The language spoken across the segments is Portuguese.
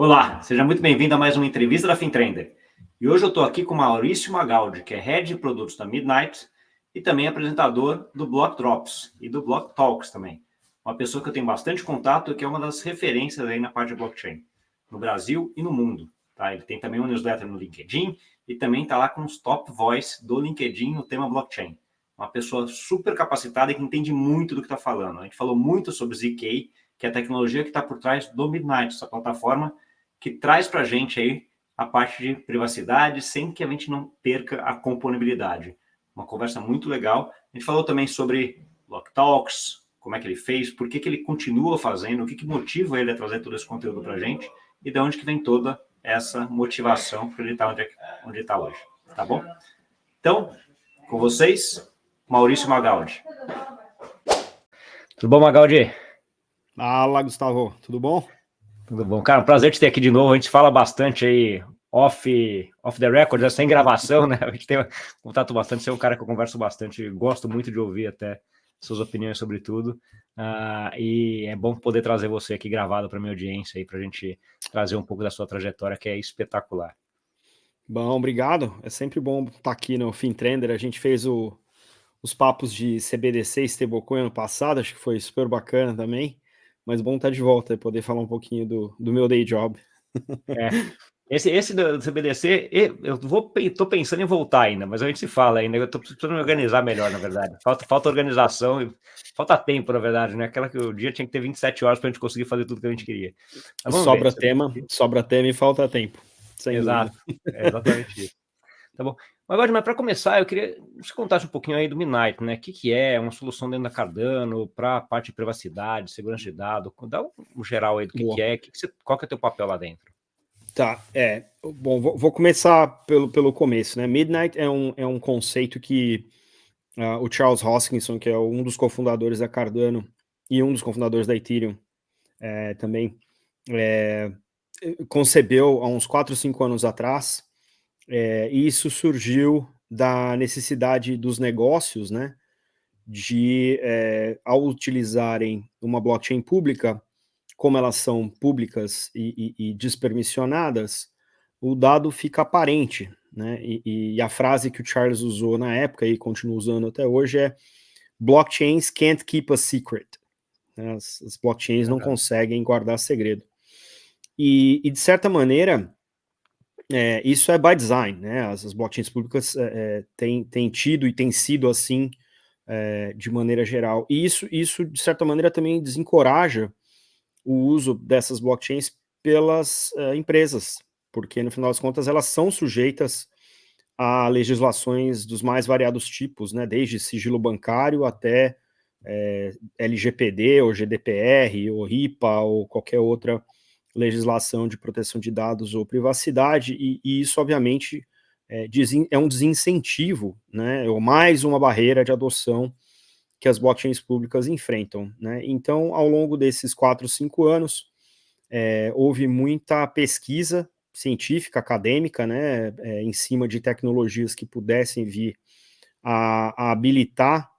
Olá, seja muito bem-vindo a mais uma entrevista da Fintrender. E hoje eu estou aqui com o Maurício Magaldi, que é Head de Produtos da Midnight e também apresentador do Block Drops e do Block Talks também. Uma pessoa que eu tenho bastante contato e que é uma das referências aí na parte de blockchain, no Brasil e no mundo. Tá? Ele tem também uma newsletter no LinkedIn e também está lá com os top voice do LinkedIn no tema blockchain. Uma pessoa super capacitada e que entende muito do que está falando. A gente falou muito sobre ZK, que é a tecnologia que está por trás do Midnight, essa plataforma que traz para a gente aí a parte de privacidade, sem que a gente não perca a componibilidade. Uma conversa muito legal. A gente falou também sobre Block Talks, como é que ele fez, por que ele continua fazendo, o que motiva ele a trazer todo esse conteúdo para a gente e de onde que vem toda essa motivação para ele estar onde ele está hoje. Tá bom? Então, com vocês, Maurício Magaldi. Tudo bom, Magaldi? Fala, Gustavo. Tudo bom? Tudo bom. Cara, um prazer te ter aqui de novo. A gente fala bastante aí off the record, sem gravação, né? A gente tem contato bastante. Você é um cara que eu converso bastante, gosto muito de ouvir até suas opiniões sobre tudo. E é bom poder trazer você aqui gravado para minha audiência aí, para a gente trazer um pouco da sua trajetória, que é espetacular. Bom, obrigado. É sempre bom estar aqui no Fintrender. A gente fez os papos de CBDC e Stablecoin ano passado, acho que foi super bacana também. Mas bom estar de volta e poder falar um pouquinho do meu day job. Esse do CBDC, eu tô pensando em voltar ainda, mas a gente se fala ainda. Eu tô precisando me organizar melhor, na verdade. Falta organização, falta tempo, na verdade, né? Aquela que o dia tinha que ter 27 horas para a gente conseguir fazer tudo que a gente queria. Sobra tema e falta tempo. Exato, é exatamente isso. Tá bom. Agora, mas para começar, eu queria que você contasse um pouquinho aí do Midnight, né? O que é uma solução dentro da Cardano para a parte de privacidade, segurança de dados? Dá um geral aí do que é, qual que é o teu papel lá dentro? Tá, bom, vou começar pelo começo, né? Midnight é um conceito que o Charles Hoskinson, que é um dos cofundadores da Cardano e um dos cofundadores da Ethereum também, concebeu há uns 4 ou 5 anos atrás, e isso surgiu da necessidade dos negócios, né, de, ao utilizarem uma blockchain pública, como elas são públicas e despermissionadas, o dado fica aparente, né, e a frase que o Charles usou na época e continua usando até hoje é "blockchains can't keep a secret", né, as blockchains não conseguem guardar segredo. E de certa maneira, isso é by design, né? As blockchains públicas têm tido e têm sido assim de maneira geral. E isso, de certa maneira, também desencoraja o uso dessas blockchains pelas empresas, porque, no final das contas, elas são sujeitas a legislações dos mais variados tipos, né? Desde sigilo bancário até LGPD, ou GDPR, ou RIPA, ou qualquer outra legislação de proteção de dados ou privacidade, e isso, obviamente, é um desincentivo, né, ou mais uma barreira de adoção que as blockchains públicas enfrentam, né? Então, ao longo desses 4, 5 anos, houve muita pesquisa científica, acadêmica, né, em cima de tecnologias que pudessem vir a habilitar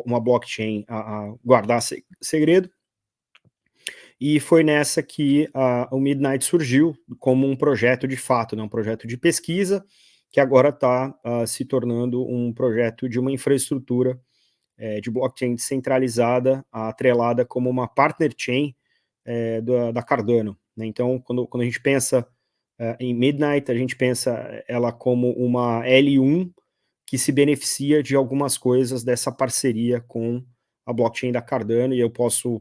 uma blockchain a guardar segredo. E foi nessa que o Midnight surgiu como um projeto de fato, né, um projeto de pesquisa, que agora está se tornando um projeto de uma infraestrutura de blockchain descentralizada, atrelada como uma partner chain da Cardano, né? Então, quando a gente pensa em Midnight, a gente pensa ela como uma L1 que se beneficia de algumas coisas dessa parceria com a blockchain da Cardano, e eu posso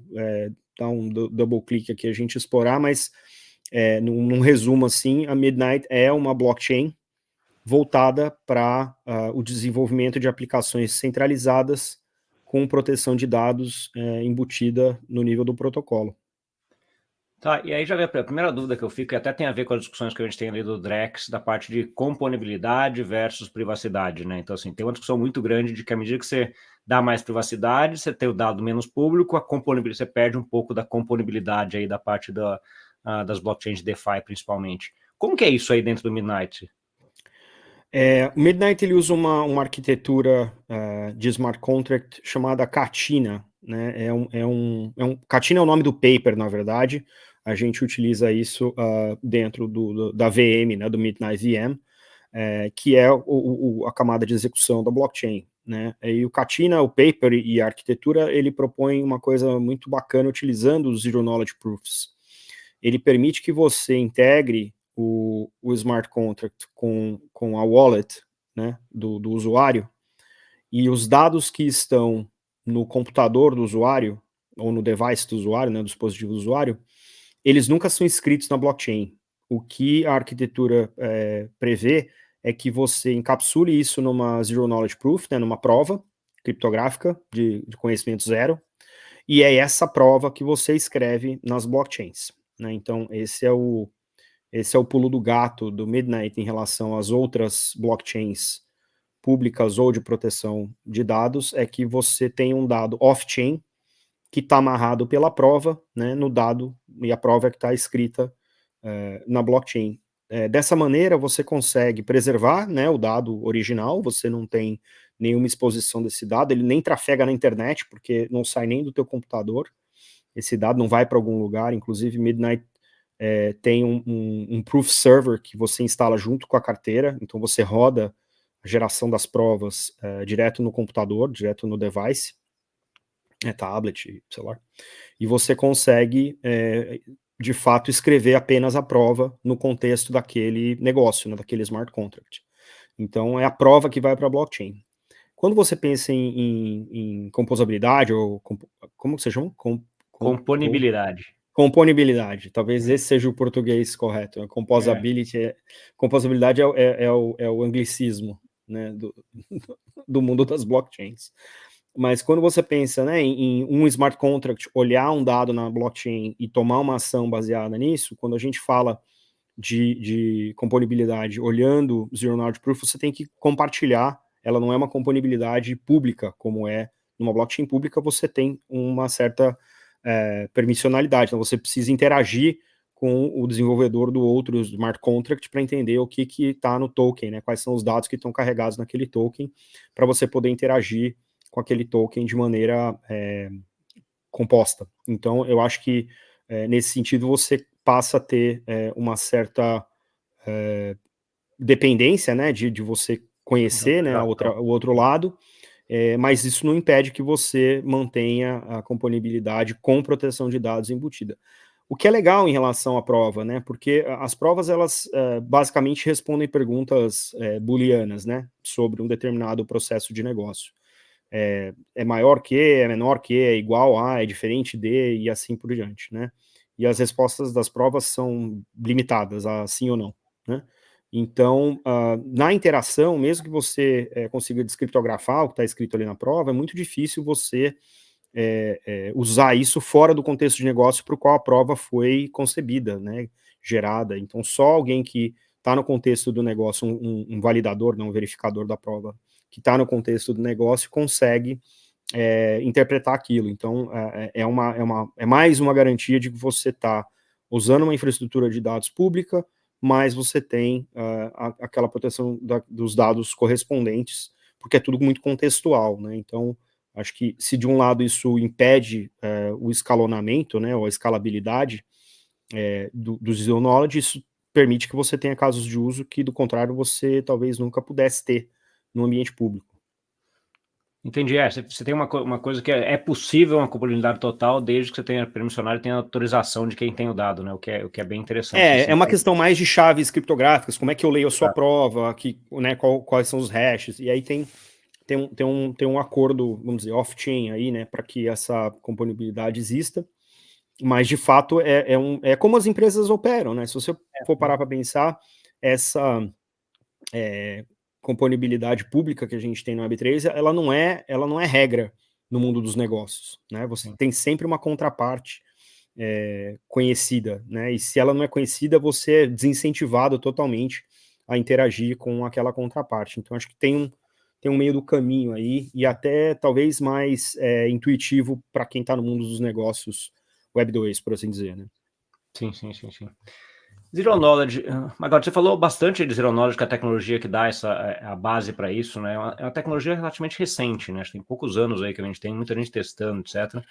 dar um double click aqui a gente explorar, mas num resumo assim, a Midnight é uma blockchain voltada para o desenvolvimento de aplicações centralizadas com proteção de dados embutida no nível do protocolo. Tá, e aí já vem a primeira dúvida que eu fico, e até tem a ver com as discussões que a gente tem ali do Drex, da parte de componibilidade versus privacidade, né? Então, assim, tem uma discussão muito grande de que à medida que você dá mais privacidade, você tem o dado menos público, a componibilidade, você perde um pouco da componibilidade aí da parte das blockchains de DeFi, principalmente. Como que é isso aí dentro do Midnight? O Midnight ele usa uma arquitetura de smart contract chamada Katina, né? Katina é o nome do paper, na verdade. a gente utiliza isso dentro da VM, né, do Midnight VM, que é a camada de execução da blockchain, né? E o Katina, o paper e a arquitetura, ele propõe uma coisa muito bacana utilizando os Zero Knowledge Proofs. Ele permite que você integre o smart contract com a wallet, né, do usuário, e os dados que estão no computador do usuário, ou no device do usuário, né, do dispositivo do usuário, eles nunca são escritos na blockchain. O que a arquitetura prevê é que você encapsule isso numa Zero Knowledge Proof, né, numa prova criptográfica de conhecimento zero, e é essa prova que você escreve nas blockchains, né? Então, esse é o pulo do gato do Midnight em relação às outras blockchains públicas ou de proteção de dados, é que você tem um dado off-chain que está amarrado pela prova, né, no dado, e a prova é que está escrita na blockchain. Dessa maneira, você consegue preservar, né, o dado original, você não tem nenhuma exposição desse dado, ele nem trafega na internet, porque não sai nem do teu computador, esse dado não vai para algum lugar, inclusive Midnight tem um proof server que você instala junto com a carteira, então você roda a geração das provas direto no computador, direto no device, tablet, celular, e você consegue, de fato, escrever apenas a prova no contexto daquele negócio, né, daquele smart contract. Então, é a prova que vai para a blockchain. Quando você pensa em composabilidade, ou como que você chama? Componibilidade. Componibilidade, talvez esse seja o português correto. Né? Composabilidade é o anglicismo, né, do mundo das blockchains. Mas quando você pensa, né, em um smart contract, olhar um dado na blockchain e tomar uma ação baseada nisso, quando a gente fala de componibilidade olhando Zero Knowledge Proof, você tem que compartilhar, ela não é uma componibilidade pública, como é numa blockchain pública, você tem uma certa permissionalidade, então você precisa interagir com o desenvolvedor do outro smart contract para entender o que está no token, né, quais são os dados que estão carregados naquele token, para você poder interagir com aquele token de maneira composta. Então, eu acho que, nesse sentido, você passa a ter uma certa dependência, né, de você conhecer, né, o outro lado, mas isso não impede que você mantenha a componibilidade com proteção de dados embutida. O que é legal em relação à prova, né, porque as provas, elas basicamente respondem perguntas booleanas, né, sobre um determinado processo de negócio. É maior que, é menor que, é igual a, é diferente de, e assim por diante, né? E as respostas das provas são limitadas a sim ou não, né? Então, na interação, mesmo que você consiga descriptografar o que está escrito ali na prova, é muito difícil você usar isso fora do contexto de negócio para o qual a prova foi concebida, né? Gerada. Então, só alguém que está no contexto do negócio, um validador, não um verificador da prova, que está no contexto do negócio, consegue interpretar aquilo. Então, é mais uma garantia de que você está usando uma infraestrutura de dados pública, mas você tem aquela proteção dos dados correspondentes, porque é tudo muito contextual, né? Então, acho que se de um lado isso impede o escalonamento, né, ou a escalabilidade do Zero Knowledge, isso permite que você tenha casos de uso que, do contrário, você talvez nunca pudesse ter no ambiente público. Entendi. Você tem uma coisa que é possível uma compatibilidade total desde que você tenha permissionado e tenha autorização de quem tem o dado, né? O que é bem interessante. É uma questão mais de chaves criptográficas, como é que eu leio a sua prova, né, quais são os hashes, e aí tem um acordo, vamos dizer, off-chain aí, né, para que essa compatibilidade exista, mas de fato é como as empresas operam, né? Se você for parar para pensar, essa compatibilidade pública que a gente tem no Web3, ela não é regra no mundo dos negócios, né? Você tem sempre uma contraparte conhecida, né? E se ela não é conhecida, você é desincentivado totalmente a interagir com aquela contraparte. Então, acho que tem um meio do caminho aí, e até talvez mais intuitivo para quem está no mundo dos negócios Web 2, por assim dizer, né? Sim. Zero Knowledge, agora você falou bastante de Zero Knowledge, que é a tecnologia que dá a base para isso, né? É uma tecnologia relativamente recente, né? Acho que tem poucos anos aí que a gente tem muita gente testando, etc.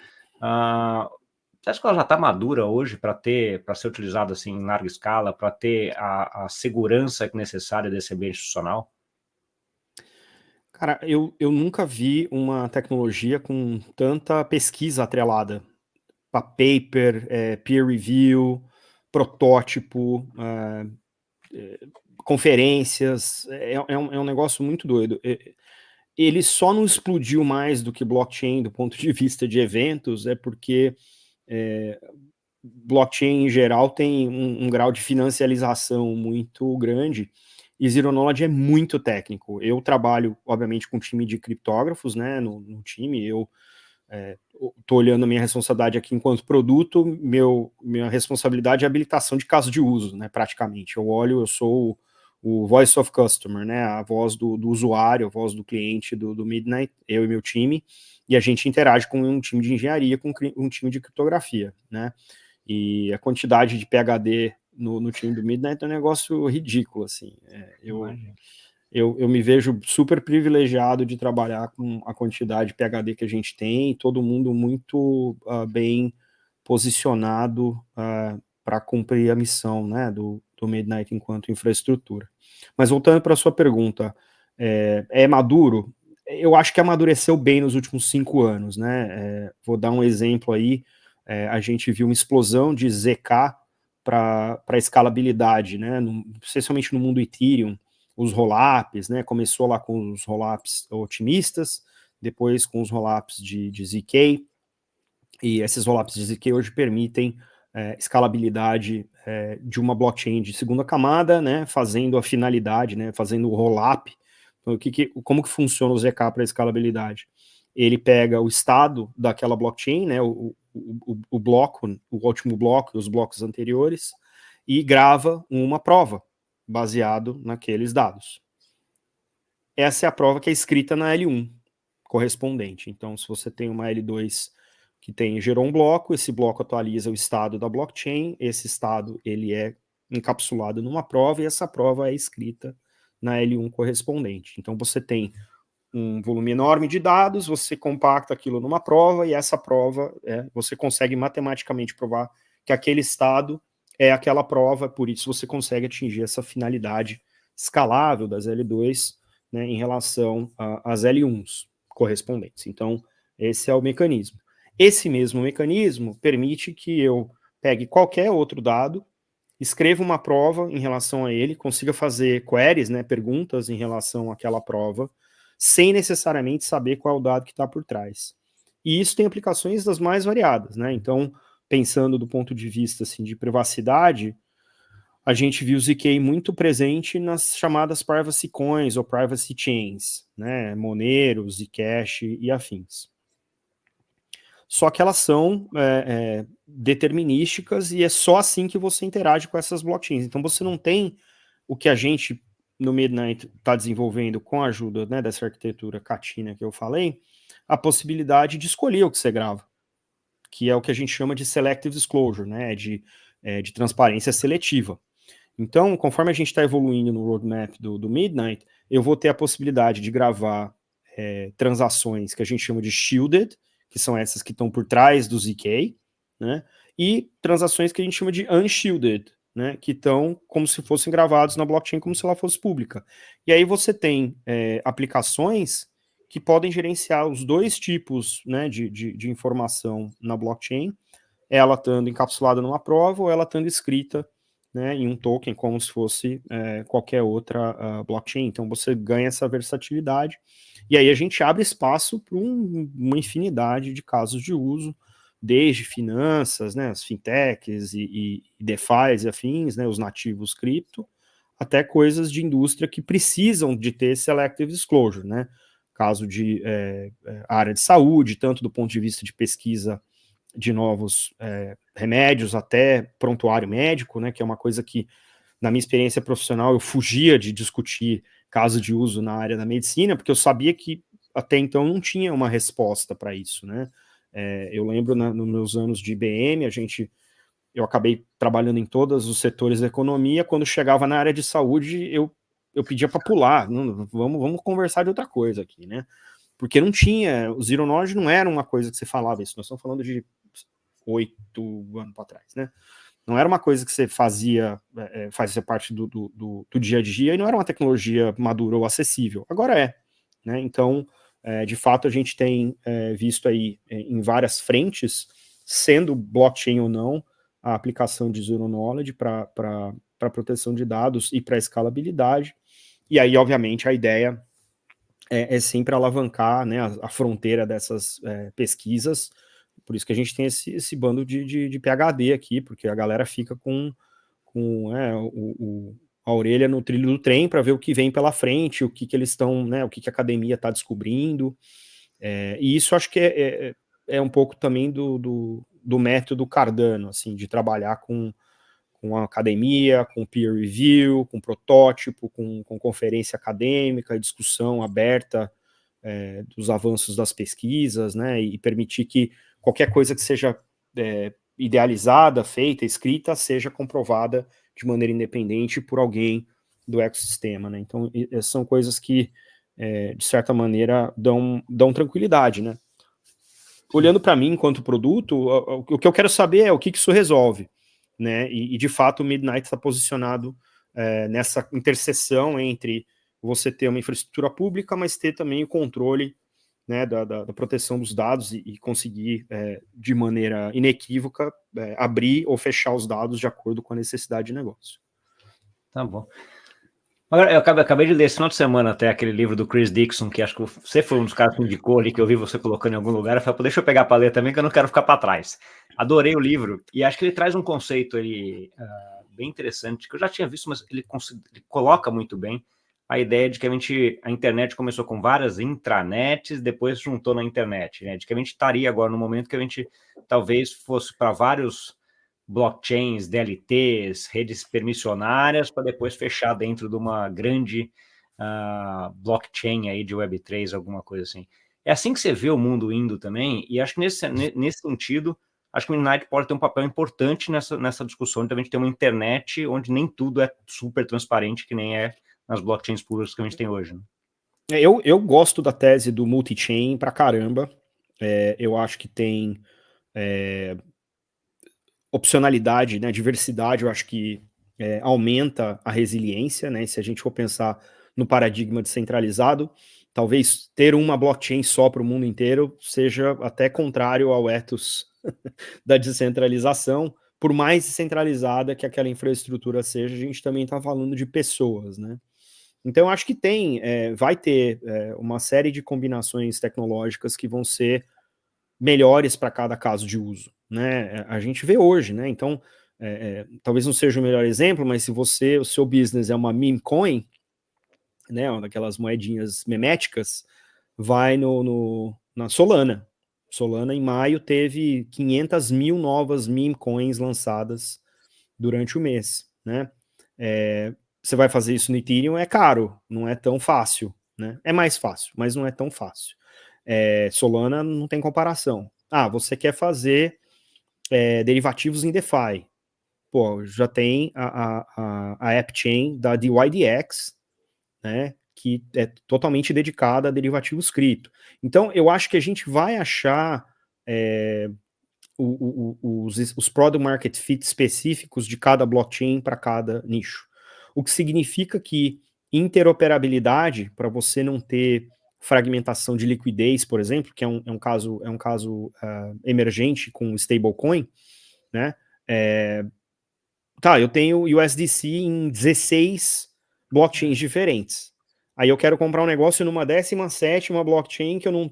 você acha que ela já está madura hoje para ser utilizada assim, em larga escala, para ter a segurança necessária desse ambiente institucional? Cara, eu nunca vi uma tecnologia com tanta pesquisa atrelada. Paper, peer review, protótipo, conferências, é um negócio muito doido. Ele só não explodiu mais do que blockchain do ponto de vista de eventos, é porque é, blockchain em geral tem um grau de financialização muito grande e Zero Knowledge é muito técnico. Eu trabalho, obviamente, com um time de criptógrafos, né, no time, eu estou olhando a minha responsabilidade aqui enquanto produto, minha responsabilidade é habilitação de caso de uso, né, praticamente. Eu sou o voice of customer, né, a voz do usuário, a voz do cliente do Midnight, eu e meu time, e a gente interage com um time de engenharia, com um time de criptografia, né, e a quantidade de PhD no time do Midnight é um negócio ridículo, assim. Eu me vejo super privilegiado de trabalhar com a quantidade de PhD que a gente tem, todo mundo muito bem posicionado para cumprir a missão, né, do Midnight enquanto infraestrutura. Mas voltando para a sua pergunta, é maduro? Eu acho que amadureceu bem nos últimos 5 anos, né? Vou dar um exemplo aí. A gente viu uma explosão de ZK para escalabilidade, né? Especialmente no mundo Ethereum, os rollups, né? Começou lá com os rollups otimistas, depois com os rollups de ZK, e esses rollups de ZK hoje permitem escalabilidade de uma blockchain de segunda camada, né? Fazendo a finalidade, né? Fazendo o rollup. Então, como que funciona o ZK para escalabilidade? Ele pega o estado daquela blockchain, né? O bloco, o último bloco e os blocos anteriores, e grava uma prova baseado naqueles dados. Essa é a prova que é escrita na L1 correspondente. Então, se você tem uma L2 que gerou um bloco, esse bloco atualiza o estado da blockchain, esse estado ele é encapsulado numa prova e essa prova é escrita na L1 correspondente. Então, você tem um volume enorme de dados, você compacta aquilo numa prova e essa prova, você consegue matematicamente provar que aquele estado é aquela prova, por isso você consegue atingir essa finalidade escalável das L2, né, em relação às L1s correspondentes. Então, esse é o mecanismo. Esse mesmo mecanismo permite que eu pegue qualquer outro dado, escreva uma prova em relação a ele, consiga fazer queries, né, perguntas em relação àquela prova, sem necessariamente saber qual é o dado que está por trás. E isso tem aplicações das mais variadas, né? Então, pensando do ponto de vista assim, de privacidade, a gente viu o ZK muito presente nas chamadas privacy coins ou privacy chains, né? Monero, Zcash e afins. Só que elas são determinísticas e é só assim que você interage com essas blockchains. Então você não tem o que a gente no Midnight está desenvolvendo com a ajuda, né, dessa arquitetura Catina que eu falei, a possibilidade de escolher o que você grava, que é o que a gente chama de selective disclosure, né, de transparência seletiva. Então, conforme a gente está evoluindo no roadmap do Midnight, eu vou ter a possibilidade de gravar transações que a gente chama de shielded, que são essas que estão por trás do ZK, né? E transações que a gente chama de unshielded, né? Que estão como se fossem gravados na blockchain como se ela fosse pública. E aí você tem aplicações que podem gerenciar os dois tipos, né, de informação na blockchain, ela estando encapsulada numa prova ou ela estando escrita, né, em um token como se fosse qualquer outra blockchain. Então você ganha essa versatilidade e aí a gente abre espaço para uma infinidade de casos de uso, desde finanças, né, as fintechs e DeFi e afins, né, os nativos cripto, até coisas de indústria que precisam de ter selective disclosure, né, caso de área de saúde, tanto do ponto de vista de pesquisa de novos remédios até prontuário médico, né, que é uma coisa que, na minha experiência profissional, eu fugia de discutir caso de uso na área da medicina, porque eu sabia que até então não tinha uma resposta para isso, né. Eu lembro nos meus anos de IBM, eu acabei trabalhando em todos os setores da economia, quando chegava na área de saúde, eu pedia para pular, não, vamos conversar de outra coisa aqui, né, porque não tinha, o Zero Knowledge não era uma coisa que você falava isso, nós estamos falando de 8 anos para trás, né? Não era uma coisa que você fazia parte do dia a dia, e não era uma tecnologia madura ou acessível. Agora é, né? Então, de fato, a gente tem visto aí em várias frentes, sendo blockchain ou não, a aplicação de Zero Knowledge para proteção de dados e para escalabilidade. E aí, obviamente, a ideia é sempre alavancar, né, a fronteira dessas pesquisas. Por isso que a gente tem esse bando de PhD aqui, porque a galera fica com a orelha no trilho do trem para ver o que vem pela frente, o que eles estão, né, o que a academia está descobrindo. E isso acho que é um pouco também do método Cardano, assim, de trabalhar com a academia, com peer review, com protótipo, com conferência acadêmica, discussão aberta dos avanços das pesquisas, né, e permitir que qualquer coisa que seja idealizada, feita, escrita, seja comprovada de maneira independente por alguém do ecossistema, né. Então, são coisas que, de certa maneira, dão tranquilidade, né. Olhando para mim enquanto produto, o que eu quero saber é o que isso resolve, né? E de fato o Midnight está posicionado nessa interseção entre você ter uma infraestrutura pública, mas ter também o controle, né, da proteção dos dados e conseguir, de maneira inequívoca, abrir ou fechar os dados de acordo com a necessidade de negócio. Tá bom. Agora, eu acabei de ler esse final de semana até aquele livro do Chris Dixon, que acho que você foi um dos caras que indicou ali, que eu vi você colocando em algum lugar. Eu falei, deixa eu pegar para ler também, que eu não quero ficar para trás. Adorei o livro, e acho que ele traz um conceito ali, bem interessante, que eu já tinha visto, mas ele coloca muito bem a ideia de que a internet começou com várias intranets, depois juntou na internet, né? De que a gente estaria agora no momento que a gente talvez fosse para vários blockchains, DLTs, redes permissionárias, para depois fechar dentro de uma grande blockchain aí de Web3, alguma coisa assim. É assim que você vê o mundo indo também, e acho que nesse sentido, acho que o Midnight pode ter um papel importante nessa discussão de a gente ter uma internet onde nem tudo é super transparente, que nem é nas blockchains públicas que a gente tem hoje. Né? Eu gosto da tese do multi-chain pra caramba. Eu acho que tem opcionalidade, né, diversidade, eu acho que aumenta a resiliência, né, se a gente for pensar no paradigma descentralizado, talvez ter uma blockchain só para o mundo inteiro seja até contrário ao ethos da descentralização, por mais descentralizada que aquela infraestrutura seja, a gente também está falando de pessoas, né. Então, eu acho que vai ter uma série de combinações tecnológicas que vão ser melhores para cada caso de uso, né? A gente vê hoje, né? Então, talvez não seja o melhor exemplo, mas se o seu business é uma meme coin, né? Uma daquelas moedinhas meméticas, vai na Solana. Solana, em maio, teve 500 mil novas meme coins lançadas durante o mês, né? Você vai fazer isso no Ethereum, é caro, não é tão fácil, né? É mais fácil, mas não é tão fácil. Solana não tem comparação. Você quer fazer derivativos em DeFi. Pô, já tem a AppChain da DYDX, né, que é totalmente dedicada a derivativos cripto. Então, eu acho que a gente vai achar os product market fit específicos de cada blockchain para cada nicho. O que significa que interoperabilidade, para você não ter fragmentação de liquidez, por exemplo, que é um caso emergente com stablecoin, né? Eu tenho USDC em 16 blockchains diferentes. Aí eu quero comprar um negócio numa 17ª blockchain que eu não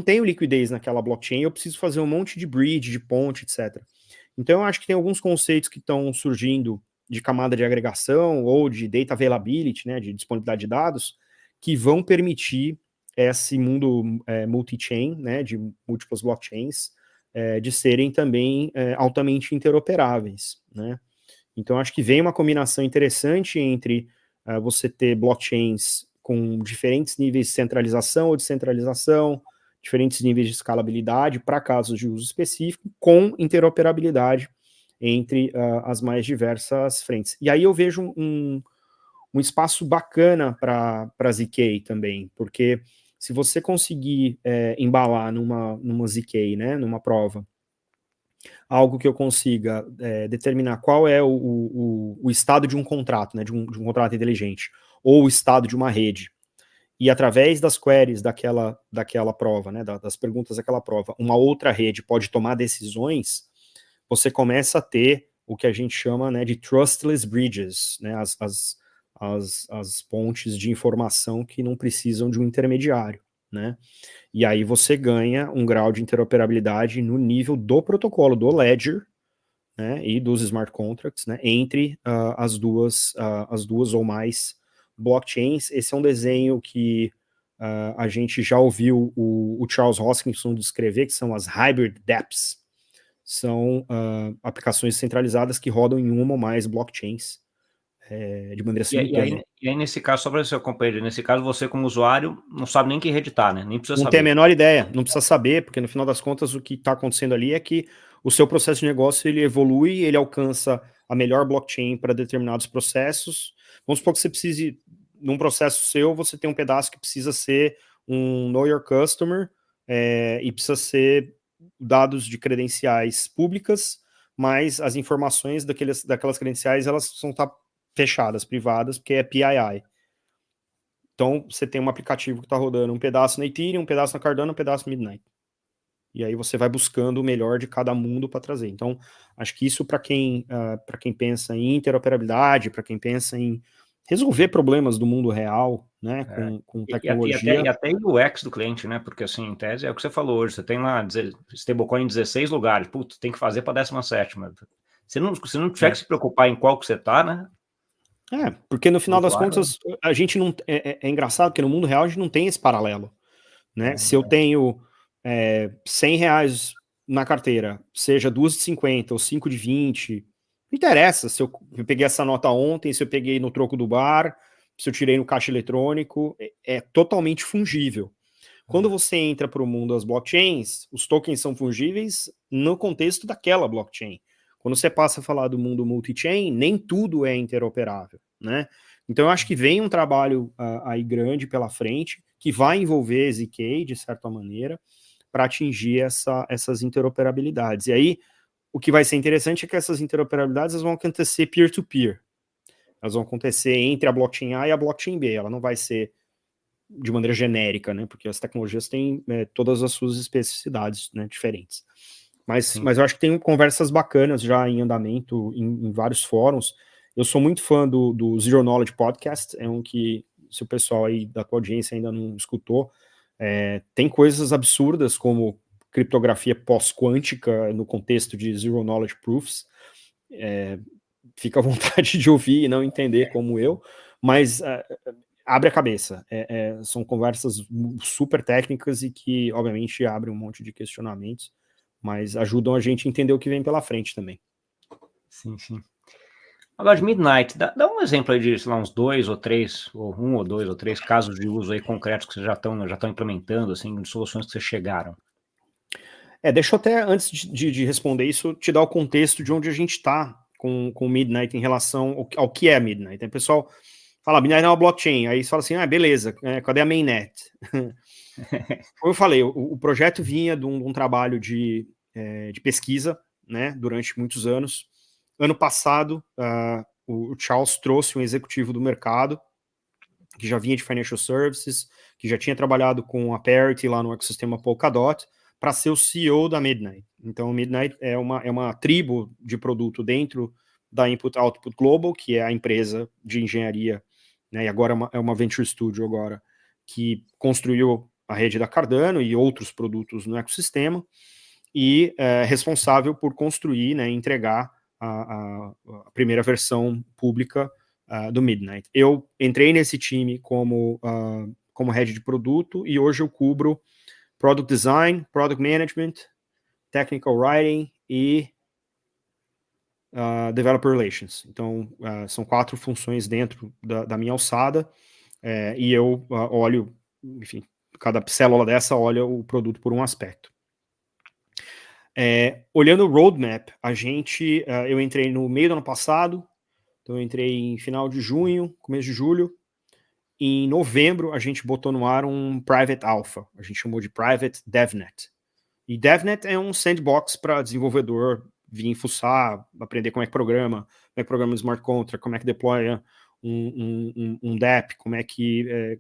tenho liquidez naquela blockchain, eu preciso fazer um monte de bridge, de ponte, etc. Então eu acho que tem alguns conceitos que estão surgindo de camada de agregação ou de data availability, né, de disponibilidade de dados, que vão permitir esse mundo multi-chain, né, de múltiplas blockchains, de serem também altamente interoperáveis, né. Então acho que vem uma combinação interessante entre você ter blockchains com diferentes níveis de centralização ou descentralização, diferentes níveis de escalabilidade para casos de uso específico, com interoperabilidade entre as mais diversas frentes. E aí eu vejo um espaço bacana para ZK também, porque se você conseguir embalar numa ZK, né, numa prova, algo que eu consiga determinar qual é o estado de um contrato, né, de um contrato inteligente, ou o estado de uma rede, e através das queries daquela prova, né, das perguntas daquela prova, uma outra rede pode tomar decisões, você começa a ter o que a gente chama, né, de trustless bridges, né, as pontes de informação que não precisam de um intermediário, né? E aí você ganha um grau de interoperabilidade no nível do protocolo, do Ledger, né, e dos smart contracts, né, entre as duas ou mais blockchains. Esse é um desenho que a gente já ouviu o Charles Hoskinson descrever, que são as hybrid dApps. São aplicações centralizadas que rodam em uma ou mais blockchains de maneira simultânea. E aí, nesse caso, só para você acompanhar, nesse caso, você como usuário não sabe nem que rede tá, né? Nem precisa Não saber. tem a menor ideia, não precisa saber, porque no final das contas o que está acontecendo ali é que o seu processo de negócio ele evolui, ele alcança a melhor blockchain para determinados processos. Vamos supor que você precise, num processo seu, você tem um pedaço que precisa ser um Know Your Customer e precisa ser dados de credenciais públicas, mas as informações daquelas credenciais elas são fechadas, privadas, porque é PII. Então, você tem um aplicativo que está rodando um pedaço na Ethereum, um pedaço na Cardano, um pedaço na Midnight. E aí você vai buscando o melhor de cada mundo para trazer. Então, acho que isso para quem pensa em interoperabilidade, para quem pensa em resolver problemas do mundo real, né, com tecnologia. E até UX do cliente, né? Porque, assim, em tese, é o que você falou hoje, você tem lá stablecoin em 16 lugares, putz, tem que fazer para a 17ª. Se não tiver que se preocupar em qual que você tá, né? Porque no final das contas, a gente não. É engraçado que no mundo real a gente não tem esse paralelo. Né? Se eu tenho R$100 na carteira, seja 2 de 50 ou 5 de 20, não interessa se eu peguei essa nota ontem, se eu peguei no troco do bar, se eu tirei no caixa eletrônico, é totalmente fungível. Quando você entra para o mundo das blockchains, os tokens são fungíveis no contexto daquela blockchain. Quando você passa a falar do mundo multi-chain, nem tudo é interoperável, né? Então eu acho que vem um trabalho aí grande pela frente, que vai envolver ZK, de certa maneira, para atingir essas interoperabilidades. E aí, o que vai ser interessante é que essas interoperabilidades vão acontecer peer-to-peer. Elas vão acontecer entre a blockchain A e a blockchain B. Ela não vai ser de maneira genérica, né? Porque as tecnologias têm todas as suas especificidades, né, diferentes. Mas eu acho que tem conversas bacanas já em andamento em vários fóruns. Eu sou muito fã do Zero Knowledge Podcast, é um que, se o pessoal aí da tua audiência ainda não escutou, tem coisas absurdas como criptografia pós-quântica no contexto de Zero Knowledge Proofs. Fica à vontade de ouvir e não entender como eu, mas abre a cabeça. São conversas super técnicas e que, obviamente, abrem um monte de questionamentos, mas ajudam a gente a entender o que vem pela frente também. Sim, sim. Agora, de Midnight, dá um exemplo aí de, sei lá, uns 2 ou 3, ou 1 ou 2 ou 3 casos de uso aí concretos que vocês já estão implementando, assim, de soluções que vocês chegaram. Deixa eu até, antes de responder isso, te dar o contexto de onde a gente está com o Midnight em relação ao que é Midnight. O pessoal fala, Midnight é uma blockchain, aí você fala assim, beleza, cadê a mainnet? Como eu falei, o projeto vinha de um trabalho de pesquisa, né, durante muitos anos. Ano passado, o Charles trouxe um executivo do mercado, que já vinha de Financial Services, que já tinha trabalhado com a Parity lá no ecossistema Polkadot, para ser o CEO da Midnight. Então, a Midnight é uma tribo de produto dentro da Input Output Global, que é a empresa de engenharia, né, e agora é uma Venture Studio agora, que construiu a rede da Cardano e outros produtos no ecossistema, e responsável por construir, né, entregar a primeira versão pública do Midnight. Eu entrei nesse time como head de produto e hoje eu cubro Product Design, Product Management, Technical Writing e Developer Relations. Então, são 4 funções dentro da minha alçada e eu olho, enfim, cada célula dessa olha o produto por um aspecto. Olhando o roadmap, eu entrei no meio do ano passado, então eu entrei em final de junho, começo de julho. Em novembro, a gente botou no ar um Private Alpha, a gente chamou de Private DevNet. E DevNet é um sandbox para desenvolvedor vir fuçar, aprender como é que programa um smart contract, como é que deploya um DApp, como é que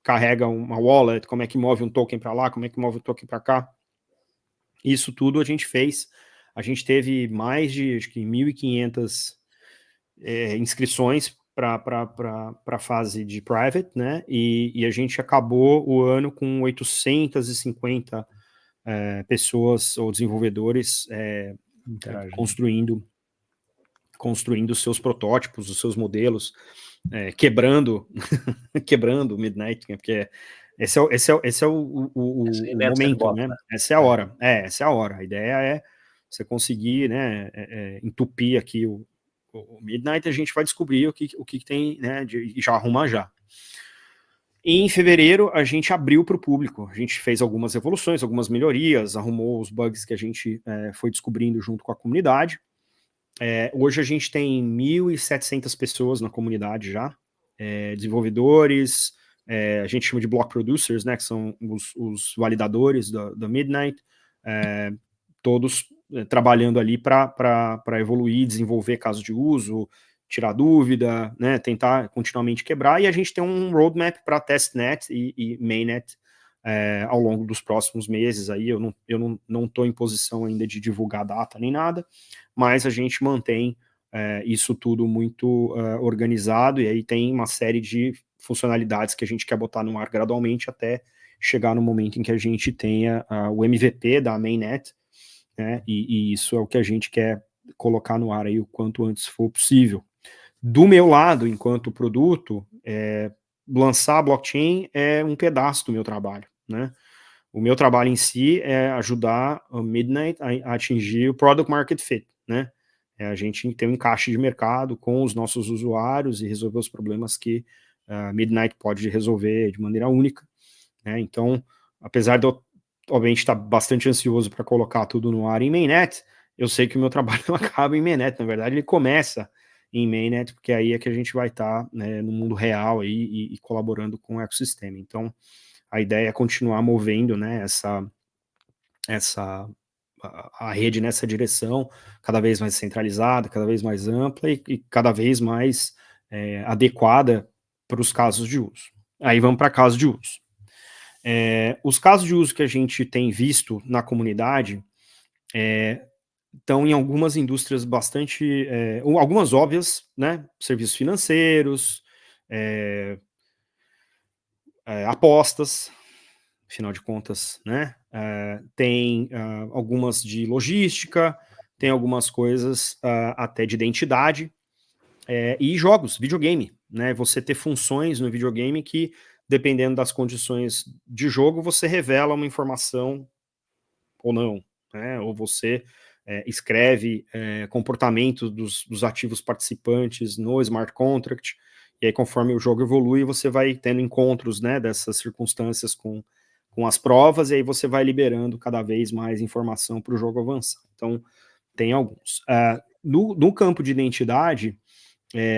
carrega uma wallet, como é que move um token para lá, como é que move um token para cá. Isso tudo a gente fez. A gente teve mais de, acho que 1.500 inscrições para a fase de private, né? E a gente acabou o ano com 850 pessoas ou desenvolvedores construindo seus protótipos, os seus modelos, quebrando o Midnight, né? Porque esse é o momento, né? Essa é a hora. Essa é a hora. A ideia é você conseguir, né, entupir aqui o Midnight. A gente vai descobrir o que tem, né, e já arrumar já. E em fevereiro a gente abriu para o público. A gente fez algumas evoluções, algumas melhorias, arrumou os bugs que a gente foi descobrindo junto com a comunidade. Hoje a gente tem 1.700 pessoas na comunidade já, desenvolvedores, a gente chama de block producers, né, que são os validadores da Midnight, todos trabalhando ali para evoluir, desenvolver casos de uso, tirar dúvida, né, tentar continuamente quebrar, e a gente tem um roadmap para testnet e mainnet ao longo dos próximos meses. Aí eu não estou em posição ainda de divulgar data nem nada, mas a gente mantém isso tudo muito organizado, e aí tem uma série de funcionalidades que a gente quer botar no ar gradualmente até chegar no momento em que a gente tenha o MVP da mainnet, né, e isso é o que a gente quer colocar no ar aí o quanto antes for possível. Do meu lado, enquanto produto, lançar a blockchain é um pedaço do meu trabalho, né? O meu trabalho em si é ajudar a Midnight a atingir o product market fit, né? A gente tem um encaixe de mercado com os nossos usuários e resolver os problemas que a Midnight pode resolver de maneira única, né? Então, apesar de eu, obviamente, estar bastante ansioso para colocar tudo no ar em mainnet, eu sei que o meu trabalho não acaba em mainnet. Na verdade, ele começa em mainnet, porque aí é que a gente vai estar, né, no mundo real aí, e colaborando com o ecossistema. Então, a ideia é continuar movendo, né, a rede nessa direção, cada vez mais centralizada, cada vez mais ampla e cada vez mais adequada para os casos de uso. Aí vamos para casos de uso. Os casos de uso que a gente tem visto na comunidade estão em algumas indústrias bastante, algumas óbvias, né? Serviços financeiros, apostas, afinal de contas, né? Tem algumas de logística, tem algumas coisas até de identidade, e jogos, videogame, né? Você ter funções no videogame que, dependendo das condições de jogo, você revela uma informação ou não, né? Ou você escreve comportamento dos ativos participantes no smart contract, e aí conforme o jogo evolui, você vai tendo encontros, né, dessas circunstâncias com as provas, e aí você vai liberando cada vez mais informação para o jogo avançar. Então, tem alguns. No campo de identidade,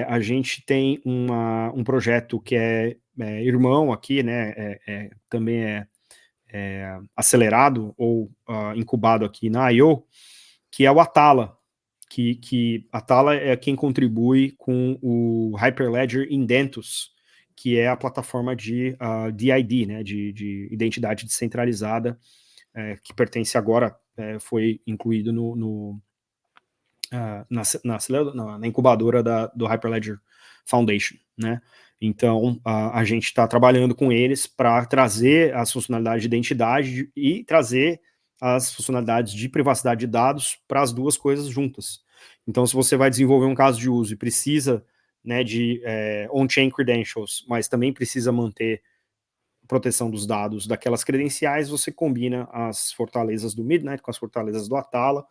a gente tem um projeto que é irmão aqui, né, também acelerado ou incubado aqui na I.O., que é o Atala, que Atala é quem contribui com o Hyperledger Indentus, que é a plataforma de DID, né, de identidade descentralizada, que pertence agora, foi incluído na incubadora do Hyperledger Foundation, né? Então, a gente está trabalhando com eles para trazer as funcionalidades de identidade e trazer as funcionalidades de privacidade de dados para as duas coisas juntas. Então, se você vai desenvolver um caso de uso e precisa, né, de on-chain credentials, mas também precisa manter proteção dos dados daquelas credenciais, você combina as fortalezas do Midnight com as fortalezas do Atala.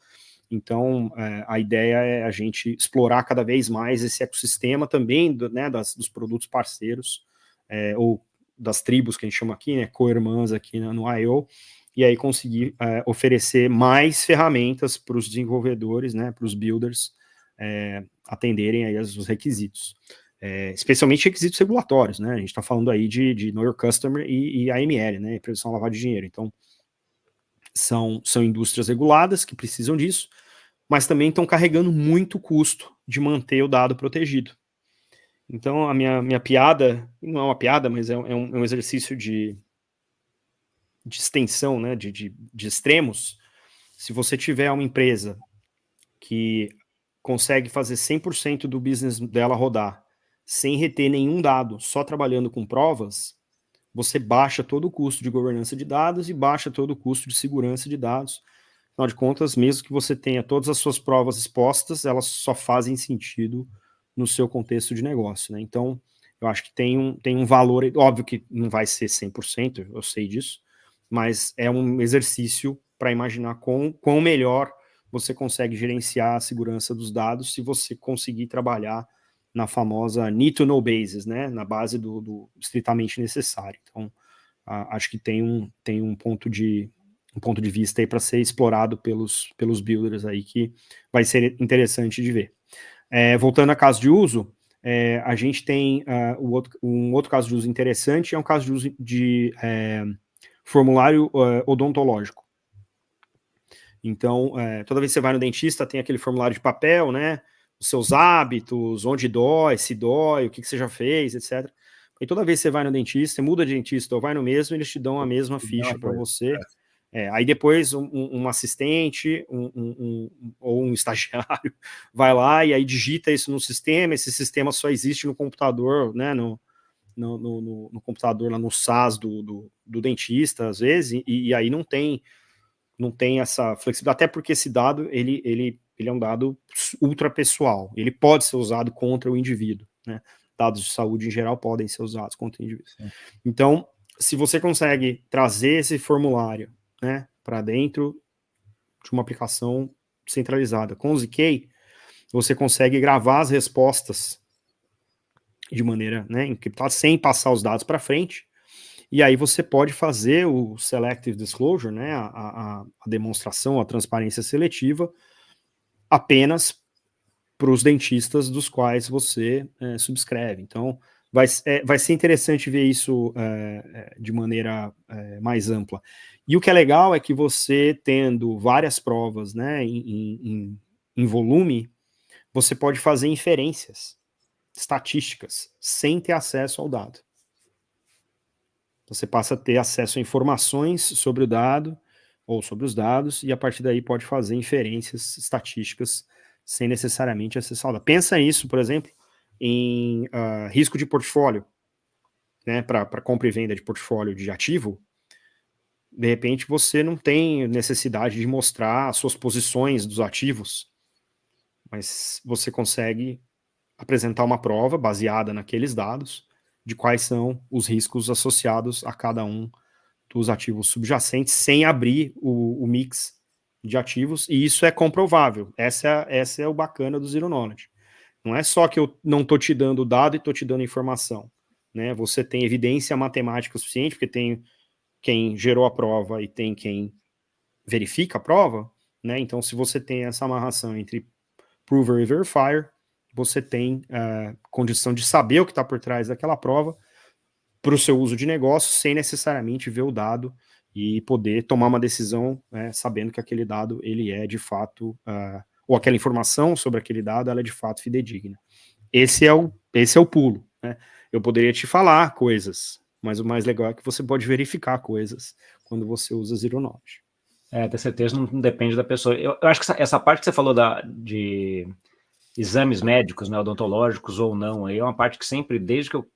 Então, a ideia é a gente explorar cada vez mais esse ecossistema também, né, dos produtos parceiros, ou das tribos que a gente chama aqui, né, co-irmãs aqui no I.O., e aí conseguir oferecer mais ferramentas para os desenvolvedores, né, para os builders atenderem aí os requisitos. Especialmente requisitos regulatórios, né, a gente está falando aí de Know Your Customer e AML, né, prevenção à lavagem de dinheiro. Então, são indústrias reguladas que precisam disso, mas também estão carregando muito custo de manter o dado protegido. Então, a minha piada, não é uma piada, mas é um exercício de extensão, né, de extremos. Se você tiver uma empresa que consegue fazer 100% do business dela rodar sem reter nenhum dado, só trabalhando com provas, você baixa todo o custo de governança de dados e baixa todo o custo de segurança de dados. Afinal de contas, mesmo que você tenha todas as suas provas expostas, elas só fazem sentido no seu contexto de negócio, né? Então, eu acho que tem um valor, óbvio que não vai ser 100%, eu sei disso, mas é um exercício para imaginar quão melhor você consegue gerenciar a segurança dos dados se você conseguir trabalhar na famosa need to know basis, né? Na base do estritamente necessário. Então, acho que tem um ponto de vista aí para ser explorado pelos builders aí que vai ser interessante de ver. Voltando a caso de uso, a gente tem um outro caso de uso interessante, é um caso de uso de formulário odontológico. Então, toda vez que você vai no dentista, tem aquele formulário de papel, né? Os seus hábitos, onde dói, se dói, o que você já fez, etc. E toda vez que você vai no dentista, você muda de dentista ou vai no mesmo, eles te dão a mesma ficha para você. Aí depois um assistente ou um estagiário vai lá e aí digita isso no sistema, esse sistema só existe no computador, né, no computador, lá no SAS do dentista, às vezes, e aí não tem essa flexibilidade, até porque esse dado, ele é um dado ultra pessoal, ele pode ser usado contra o indivíduo, né? Dados de saúde em geral podem ser usados contra o indivíduo. Sim. Então, se você consegue trazer esse formulário, né, para dentro de uma aplicação centralizada com o ZK, você consegue gravar as respostas de maneira, né, encriptada, sem passar os dados para frente, e aí você pode fazer o selective disclosure, né, a demonstração, a transparência seletiva, apenas para os dentistas dos quais você subscreve. Então, vai ser interessante ver isso de maneira mais ampla. E o que é legal é que você, tendo várias provas, né, em volume, você pode fazer inferências estatísticas sem ter acesso ao dado. Você passa a ter acesso a informações sobre o dado ou sobre os dados e a partir daí pode fazer inferências estatísticas sem necessariamente acessar o dado. Pensa isso, por exemplo, em risco de portfólio, né, para compra e venda de portfólio de ativo. De repente você não tem necessidade de mostrar as suas posições dos ativos, mas você consegue apresentar uma prova baseada naqueles dados de quais são os riscos associados a cada um dos ativos subjacentes, sem abrir o mix de ativos, e isso é comprovável. Essa é o bacana do Zero Knowledge. Não é só que eu não estou te dando o dado e estou te dando informação, né? Você tem evidência matemática suficiente, porque tem quem gerou a prova e tem quem verifica a prova, né? Então, se você tem essa amarração entre prover e verifier, você tem condição de saber o que está por trás daquela prova para o seu uso de negócio, sem necessariamente ver o dado e poder tomar uma decisão sabendo que aquele dado ele é de fato, ou aquela informação sobre aquele dado ela é de fato fidedigna. Esse é o pulo, né? Eu poderia te falar coisas, mas o mais legal é que você pode verificar coisas quando você usa Zero Knowledge. Ter certeza não depende da pessoa. Eu acho que essa parte que você falou de exames médicos, né, odontológicos ou não, aí é uma parte que sempre, desde que eu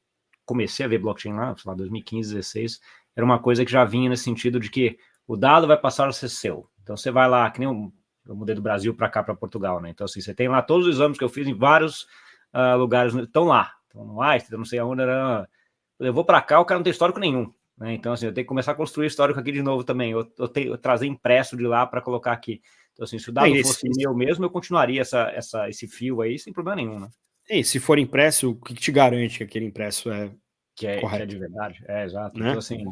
comecei a ver blockchain lá, sei lá, 2015, 2016, era uma coisa que já vinha nesse sentido de que o dado vai passar a ser seu. Então você vai lá, que nem eu mudei do Brasil para cá, para Portugal, né? Então assim, você tem lá todos os exames que eu fiz em vários lugares, estão lá. Então no Einstein, eu não sei aonde, eu vou para cá, o cara não tem histórico nenhum. Né? Então assim, eu tenho que começar a construir histórico aqui de novo também. Eu trazer impresso de lá para colocar aqui. Então assim, se o dado fosse meu mesmo, eu continuaria esse fio aí sem problema nenhum, né? E se for impresso, o que te garante que aquele impresso é correto? Que é de verdade, exato. Né? Então, assim,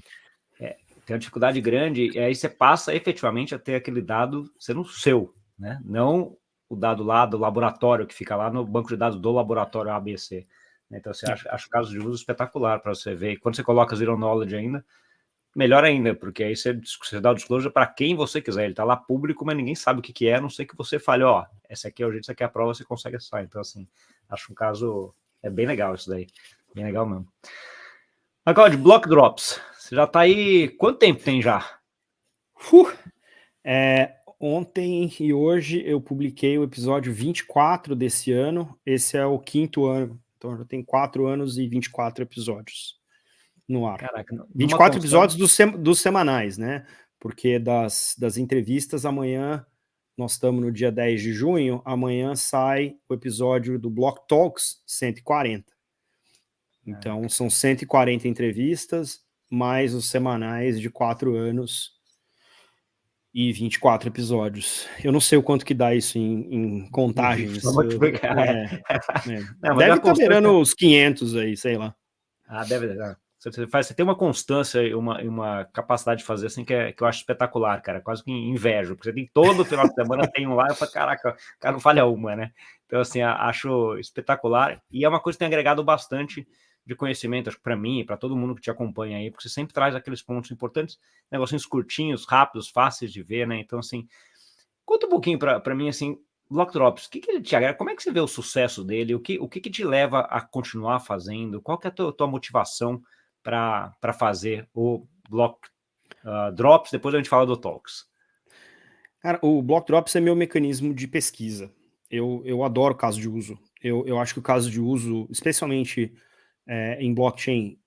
tem uma dificuldade grande, e aí você passa efetivamente a ter aquele dado sendo seu, né? Não o dado lá do laboratório, que fica lá no banco de dados do laboratório ABC. Então, você acha casos de uso espetacular para você ver. E quando você coloca Zero Knowledge ainda, melhor ainda, porque aí você dá o disclosure para quem você quiser. Ele está lá público, mas ninguém sabe o que é, a não ser que você fale, ó, esse aqui é o jeito, essa aqui é a prova, você consegue acessar. Então, assim, acho um caso, é bem legal isso daí. Bem legal mesmo. Agora, de Block Drops, você já está aí, quanto tempo tem já? Ontem e hoje eu publiquei o episódio 24 desse ano, esse é o 5º ano, então já tem 4 anos e 24 episódios no ar. Caraca, 24 episódios dos semanais, né? Porque das entrevistas, amanhã, nós estamos no dia 10 de junho, amanhã sai o episódio do Block Talks 140. Então, são 140 entrevistas, mais os semanais de 4 anos e 24 episódios. Eu não sei o quanto que dá isso em contagens. Deve estar beirando os 500 aí, sei lá. Deve. Você tem uma constância e uma capacidade de fazer assim que eu acho espetacular, cara. Quase que invejo, porque você tem todo final de semana, tem um lá, eu falo, caraca, o cara não falha uma, né? Então, assim, acho espetacular. E é uma coisa que tem agregado bastante de conhecimento, acho que para mim e para todo mundo que te acompanha aí, porque você sempre traz aqueles pontos importantes, negocinhos curtinhos, rápidos, fáceis de ver, né? Então, assim, conta um pouquinho para mim, assim, Block Drops, o que ele te agrega? Como é que você vê o sucesso dele? O que te leva a continuar fazendo? Qual que é a tua motivação para fazer o Block Drops? Depois a gente fala do Talks. Cara, o Block Drops é meu mecanismo de pesquisa. Eu adoro caso de uso. Eu acho que o caso de uso, especialmente em blockchain,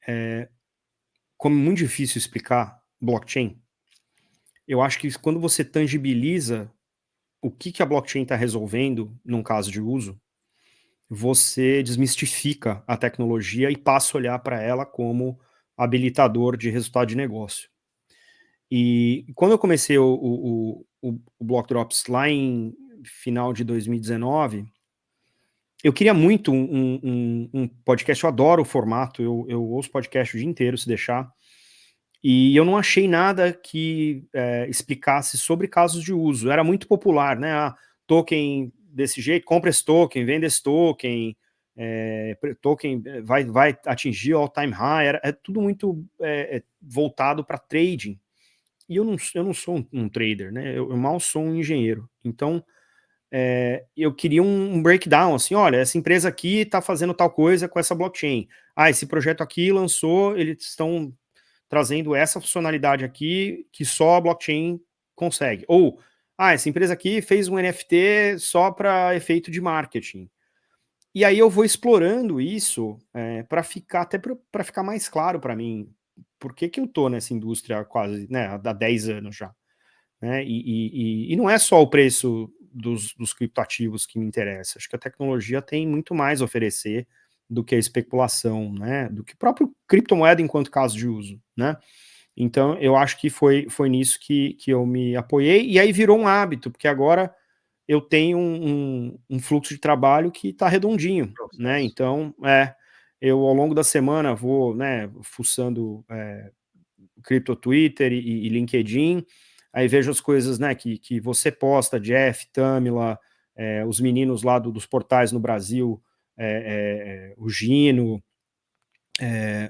como é muito difícil explicar blockchain, eu acho que quando você tangibiliza o que a blockchain está resolvendo num caso de uso, você desmistifica a tecnologia e passa a olhar para ela como habilitador de resultado de negócio. E quando eu comecei o Block Drops lá em final de 2019, eu queria muito um podcast, eu adoro o formato, eu ouço podcast o dia inteiro, se deixar, e eu não achei nada que explicasse sobre casos de uso. Era muito popular, né? Token desse jeito, compra esse token, vende esse token, token vai atingir all-time high, é tudo muito voltado para trading. E eu não sou um trader, né? Eu mal sou um engenheiro. Então, eu queria um breakdown, assim, olha, essa empresa aqui está fazendo tal coisa com essa blockchain. Esse projeto aqui lançou, eles estão trazendo essa funcionalidade aqui que só a blockchain consegue. Ou, essa empresa aqui fez um NFT só para efeito de marketing. E aí eu vou explorando isso para ficar mais claro para mim por que eu tô nessa indústria quase, né, há 10 anos já. Né? E não é só o preço dos criptoativos que me interessa. Acho que a tecnologia tem muito mais a oferecer do que a especulação, né? Do que o próprio criptomoeda enquanto caso de uso, né? Então, eu acho que foi nisso que eu me apoiei, e aí virou um hábito, porque agora eu tenho um fluxo de trabalho que está redondinho, né? Então, eu ao longo da semana vou, né, fuçando Crypto Twitter e LinkedIn, aí vejo as coisas, né, que você posta, Jeff, Tamila, os meninos lá dos portais no Brasil, o Gino,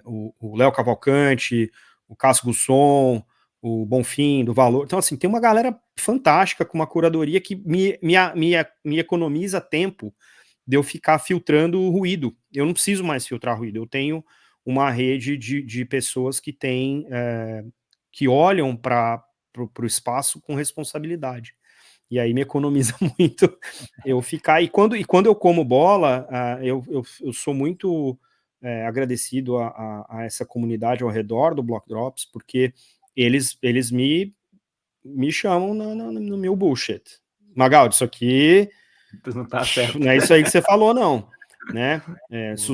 o Léo Cavalcante, o Cássio Gusson, o Bonfim, do Valor. Então, assim, tem uma galera fantástica com uma curadoria que me economiza tempo de eu ficar filtrando o ruído. Eu não preciso mais filtrar ruído, eu tenho uma rede de pessoas que que olham para o espaço com responsabilidade. E aí me economiza muito eu ficar. E quando eu como bola, eu sou muito agradecido a essa comunidade ao redor do Block Drops, porque eles me chamam no meu bullshit. Magaldi, isso aqui não tá certo. Não é isso aí que você falou, não. Né?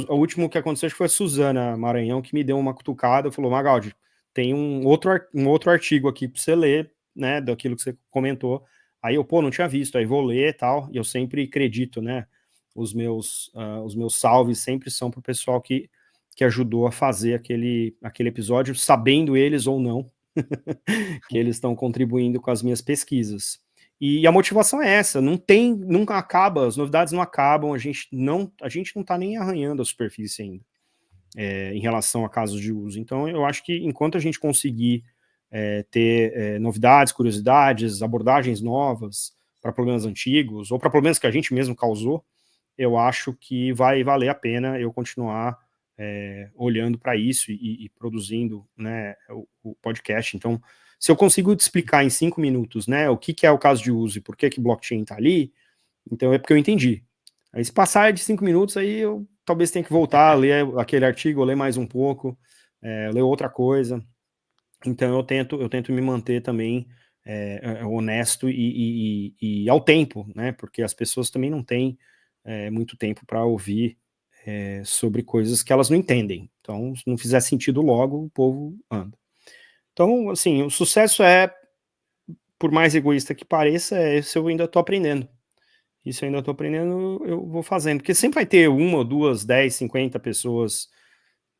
O último que aconteceu foi a Suzana Maranhão, que me deu uma cutucada, falou, Magaldi, tem um outro artigo aqui para você ler, né, daquilo que você comentou. Aí eu, não tinha visto, aí vou ler e tal, e eu sempre acredito, né, os meus salves sempre são para o pessoal que ajudou a fazer aquele episódio, sabendo eles ou não, que eles estão contribuindo com as minhas pesquisas. E a motivação é essa, nunca acaba, as novidades não acabam, a gente não está nem arranhando a superfície ainda, em relação a casos de uso. Então eu acho que enquanto a gente conseguir ter novidades, curiosidades, abordagens novas para problemas antigos, ou para problemas que a gente mesmo causou, eu acho que vai valer a pena eu continuar olhando para isso e produzindo, né, o podcast. Então, se eu consigo te explicar em 5 minutos, né, o que é o caso de uso e por que blockchain está ali, então é porque eu entendi. Aí se passar de 5 minutos, aí eu talvez tenha que voltar a ler aquele artigo, ler mais um pouco, ler outra coisa. Então eu tento me manter também honesto e ao tempo, né? Porque as pessoas também não têm muito tempo para ouvir sobre coisas que elas não entendem. Então, se não fizer sentido logo, o povo anda. Então, assim, o sucesso por mais egoísta que pareça, se eu ainda estou aprendendo. Isso eu ainda estou aprendendo, eu vou fazendo. Porque sempre vai ter 1, 2, 10, 50 pessoas.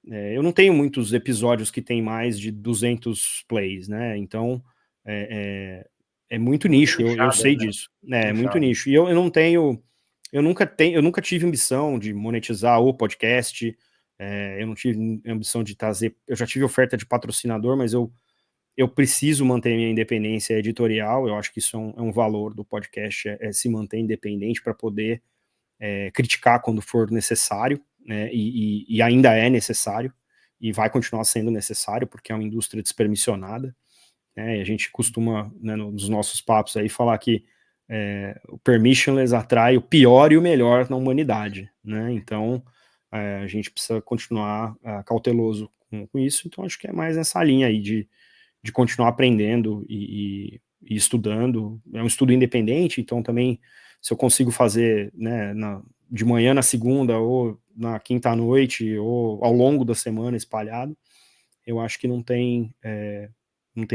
Eu não tenho muitos episódios que tem mais de 200 plays, né? Então, é muito nicho, eu sei disso. É muito nicho. E eu não tenho... Eu nunca tive ambição de monetizar o podcast, eu não tive ambição de trazer... Eu já tive oferta de patrocinador, mas eu preciso manter minha independência editorial. Eu acho que isso é um valor do podcast, se manter independente para poder criticar quando for necessário, né, e ainda é necessário, e vai continuar sendo necessário, porque é uma indústria despermissionada, né, e a gente costuma, né, nos nossos papos aí, falar que o permissionless atrai o pior e o melhor na humanidade, né, então a gente precisa continuar cauteloso com isso. Então acho que é mais nessa linha aí de continuar aprendendo e estudando. É um estudo independente, então também, se eu consigo fazer, né, de manhã na segunda, ou na quinta à noite, ou ao longo da semana espalhado, eu acho que não tem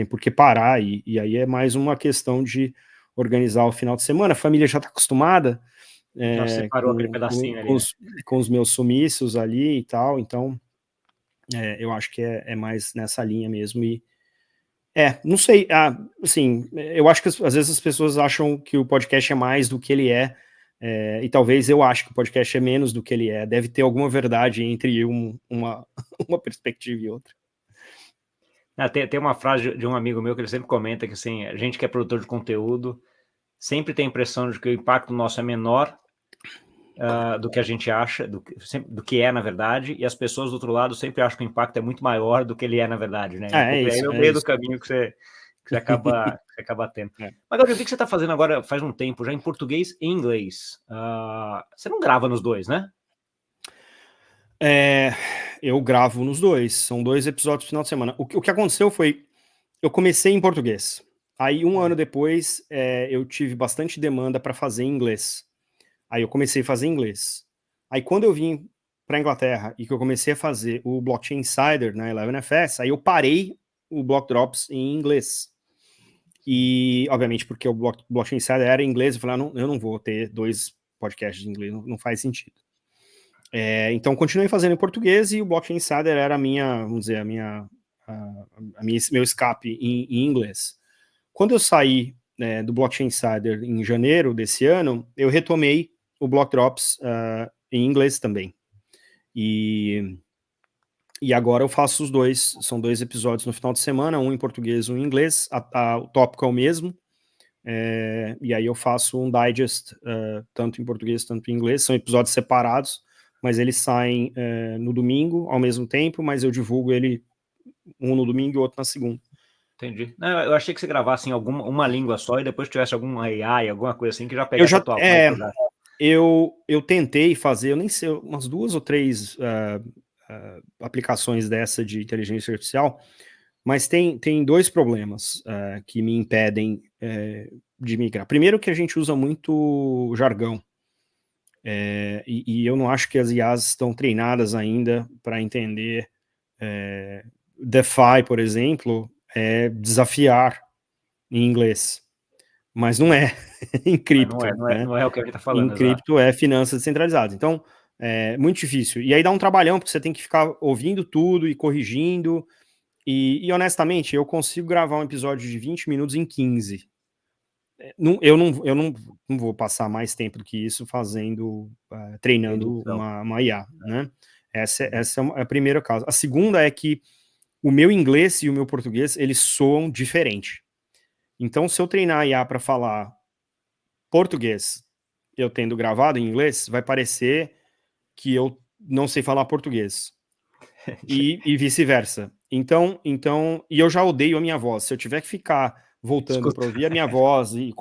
por que parar, e aí é mais uma questão de organizar o final de semana. A família já está acostumada Já separou aquele pedacinho ali, né? com os meus sumiços ali e tal, então eu acho que é mais nessa linha mesmo. E não sei, assim, eu acho que às vezes as pessoas acham que o podcast é mais do que ele é, e talvez eu acho que o podcast é menos do que ele é. Deve ter alguma verdade entre uma perspectiva e outra. Tem uma frase de um amigo meu que ele sempre comenta que, assim, a gente que é produtor de conteúdo sempre tem a impressão de que o impacto nosso é menor do que a gente acha, do que é na verdade, e as pessoas do outro lado sempre acham que o impacto é muito maior do que ele é na verdade, né? Isso, é o meio do caminho que você acaba tendo. Mas, Gabriel, eu vi que você está fazendo agora faz um tempo já em português e inglês. Você não grava nos dois, né? Eu gravo nos dois, são 2 episódios no final de semana. O que aconteceu foi, eu comecei em português, aí um ano depois eu tive bastante demanda para fazer em inglês. Aí eu comecei a fazer em inglês. Aí quando eu vim para Inglaterra e que eu comecei a fazer o Blockchain Insider na 11FS, aí eu parei o Block Drops em inglês. E, obviamente, porque o Blockchain Insider era em inglês, eu falei, eu não vou ter 2 podcasts em inglês, não faz sentido. Então, continuei fazendo em português, e o Blockchain Insider era vamos dizer, meu escape em inglês. Quando eu saí do Blockchain Insider em janeiro desse ano, eu retomei o Block Drops em inglês também. E agora eu faço os dois, são 2 episódios no final de semana, um em português, um em inglês, o tópico é o mesmo, e aí eu faço um digest, tanto em português, tanto em inglês, são episódios separados, mas eles saem no domingo, ao mesmo tempo, mas eu divulgo ele um no domingo e outro na segunda. Entendi. Não, eu achei que você gravasse em uma língua só e depois tivesse algum AI, alguma coisa assim, que já pegasse a tua voz. Eu tentei fazer, eu nem sei, umas 2 ou 3 aplicações dessa de inteligência artificial, mas tem 2 problemas que me impedem de migrar. Primeiro, que a gente usa muito jargão, e eu não acho que as IAs estão treinadas ainda para entender DeFi, por exemplo, desafiar em inglês. Mas não é em cripto, né? Não é o que a gente está falando. Em cripto é finanças descentralizadas. Então, é muito difícil. E aí dá um trabalhão, porque você tem que ficar ouvindo tudo e corrigindo. E honestamente, eu consigo gravar um episódio de 20 minutos em 15. Eu não vou passar mais tempo do que isso treinando uma IA, né? Essa é a primeira causa. A segunda é que o meu inglês e o meu português, eles soam diferente. Então, se eu treinar a IA para falar português, eu tendo gravado em inglês, vai parecer que eu não sei falar português. E vice-versa. Então, e eu já odeio a minha voz. Se eu tiver que ficar voltando para ouvir a minha voz e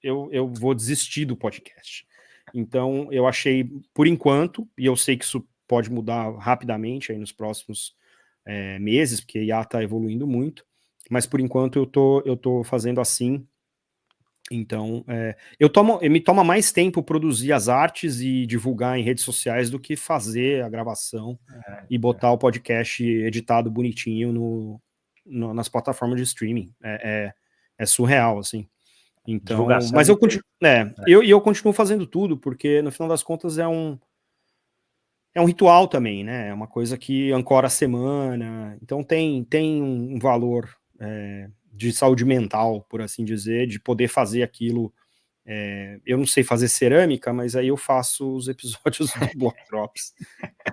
eu vou desistir do podcast. Então, eu achei, por enquanto, e eu sei que isso pode mudar rapidamente aí nos próximos meses, porque a IA está evoluindo muito, mas por enquanto eu tô fazendo assim. Então, me toma mais tempo produzir as artes e divulgar em redes sociais do que fazer a gravação e botar o podcast editado bonitinho nas plataformas de streaming. É surreal, assim. Então, Divulgação mas de... eu continuo fazendo tudo, porque no final das contas é um ritual também, né? É uma coisa que ancora a semana. Então tem um valor de saúde mental, por assim dizer, de poder fazer aquilo. Eu não sei fazer cerâmica, mas aí eu faço os episódios do Block Drops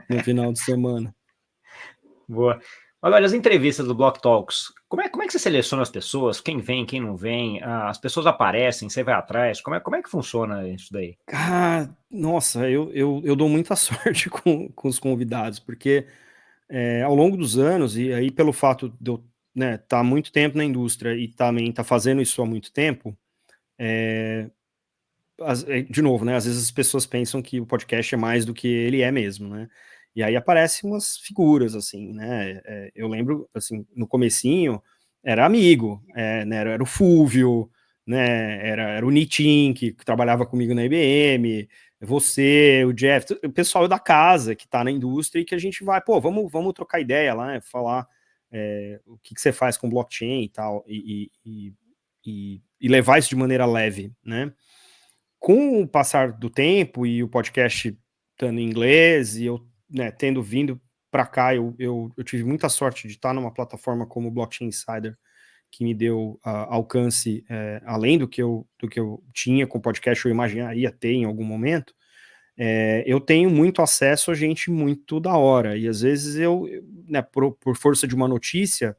no final de semana. Boa. Agora, as entrevistas do Block Talks, como é que você seleciona as pessoas? Quem vem, quem não vem? As pessoas aparecem, você vai atrás? Como é que funciona isso daí? Ah, nossa, eu dou muita sorte com os convidados, porque ao longo dos anos, e aí pelo fato de eu tá há muito tempo na indústria e também tá fazendo isso há muito tempo, de novo, né? Às vezes as pessoas pensam que o podcast é mais do que ele é mesmo, né? E aí aparecem umas figuras, assim, né? Eu lembro, assim, no comecinho, era amigo, né? Era o Fúvio, né? Era o Nitin, que trabalhava comigo na IBM, você, o Jeff, o pessoal da casa que tá na indústria e que a gente vai, pô, vamos trocar ideia lá, né? Falar o que você faz com blockchain e tal, e levar isso de maneira leve, né? Com o passar do tempo e o podcast estando em inglês e eu tendo vindo para cá, eu tive muita sorte de estar numa plataforma como o Blockchain Insider, que me deu alcance além do que eu tinha com o podcast, eu imaginaria ter em algum momento. Eu tenho muito acesso a gente muito da hora, e às vezes por força de uma notícia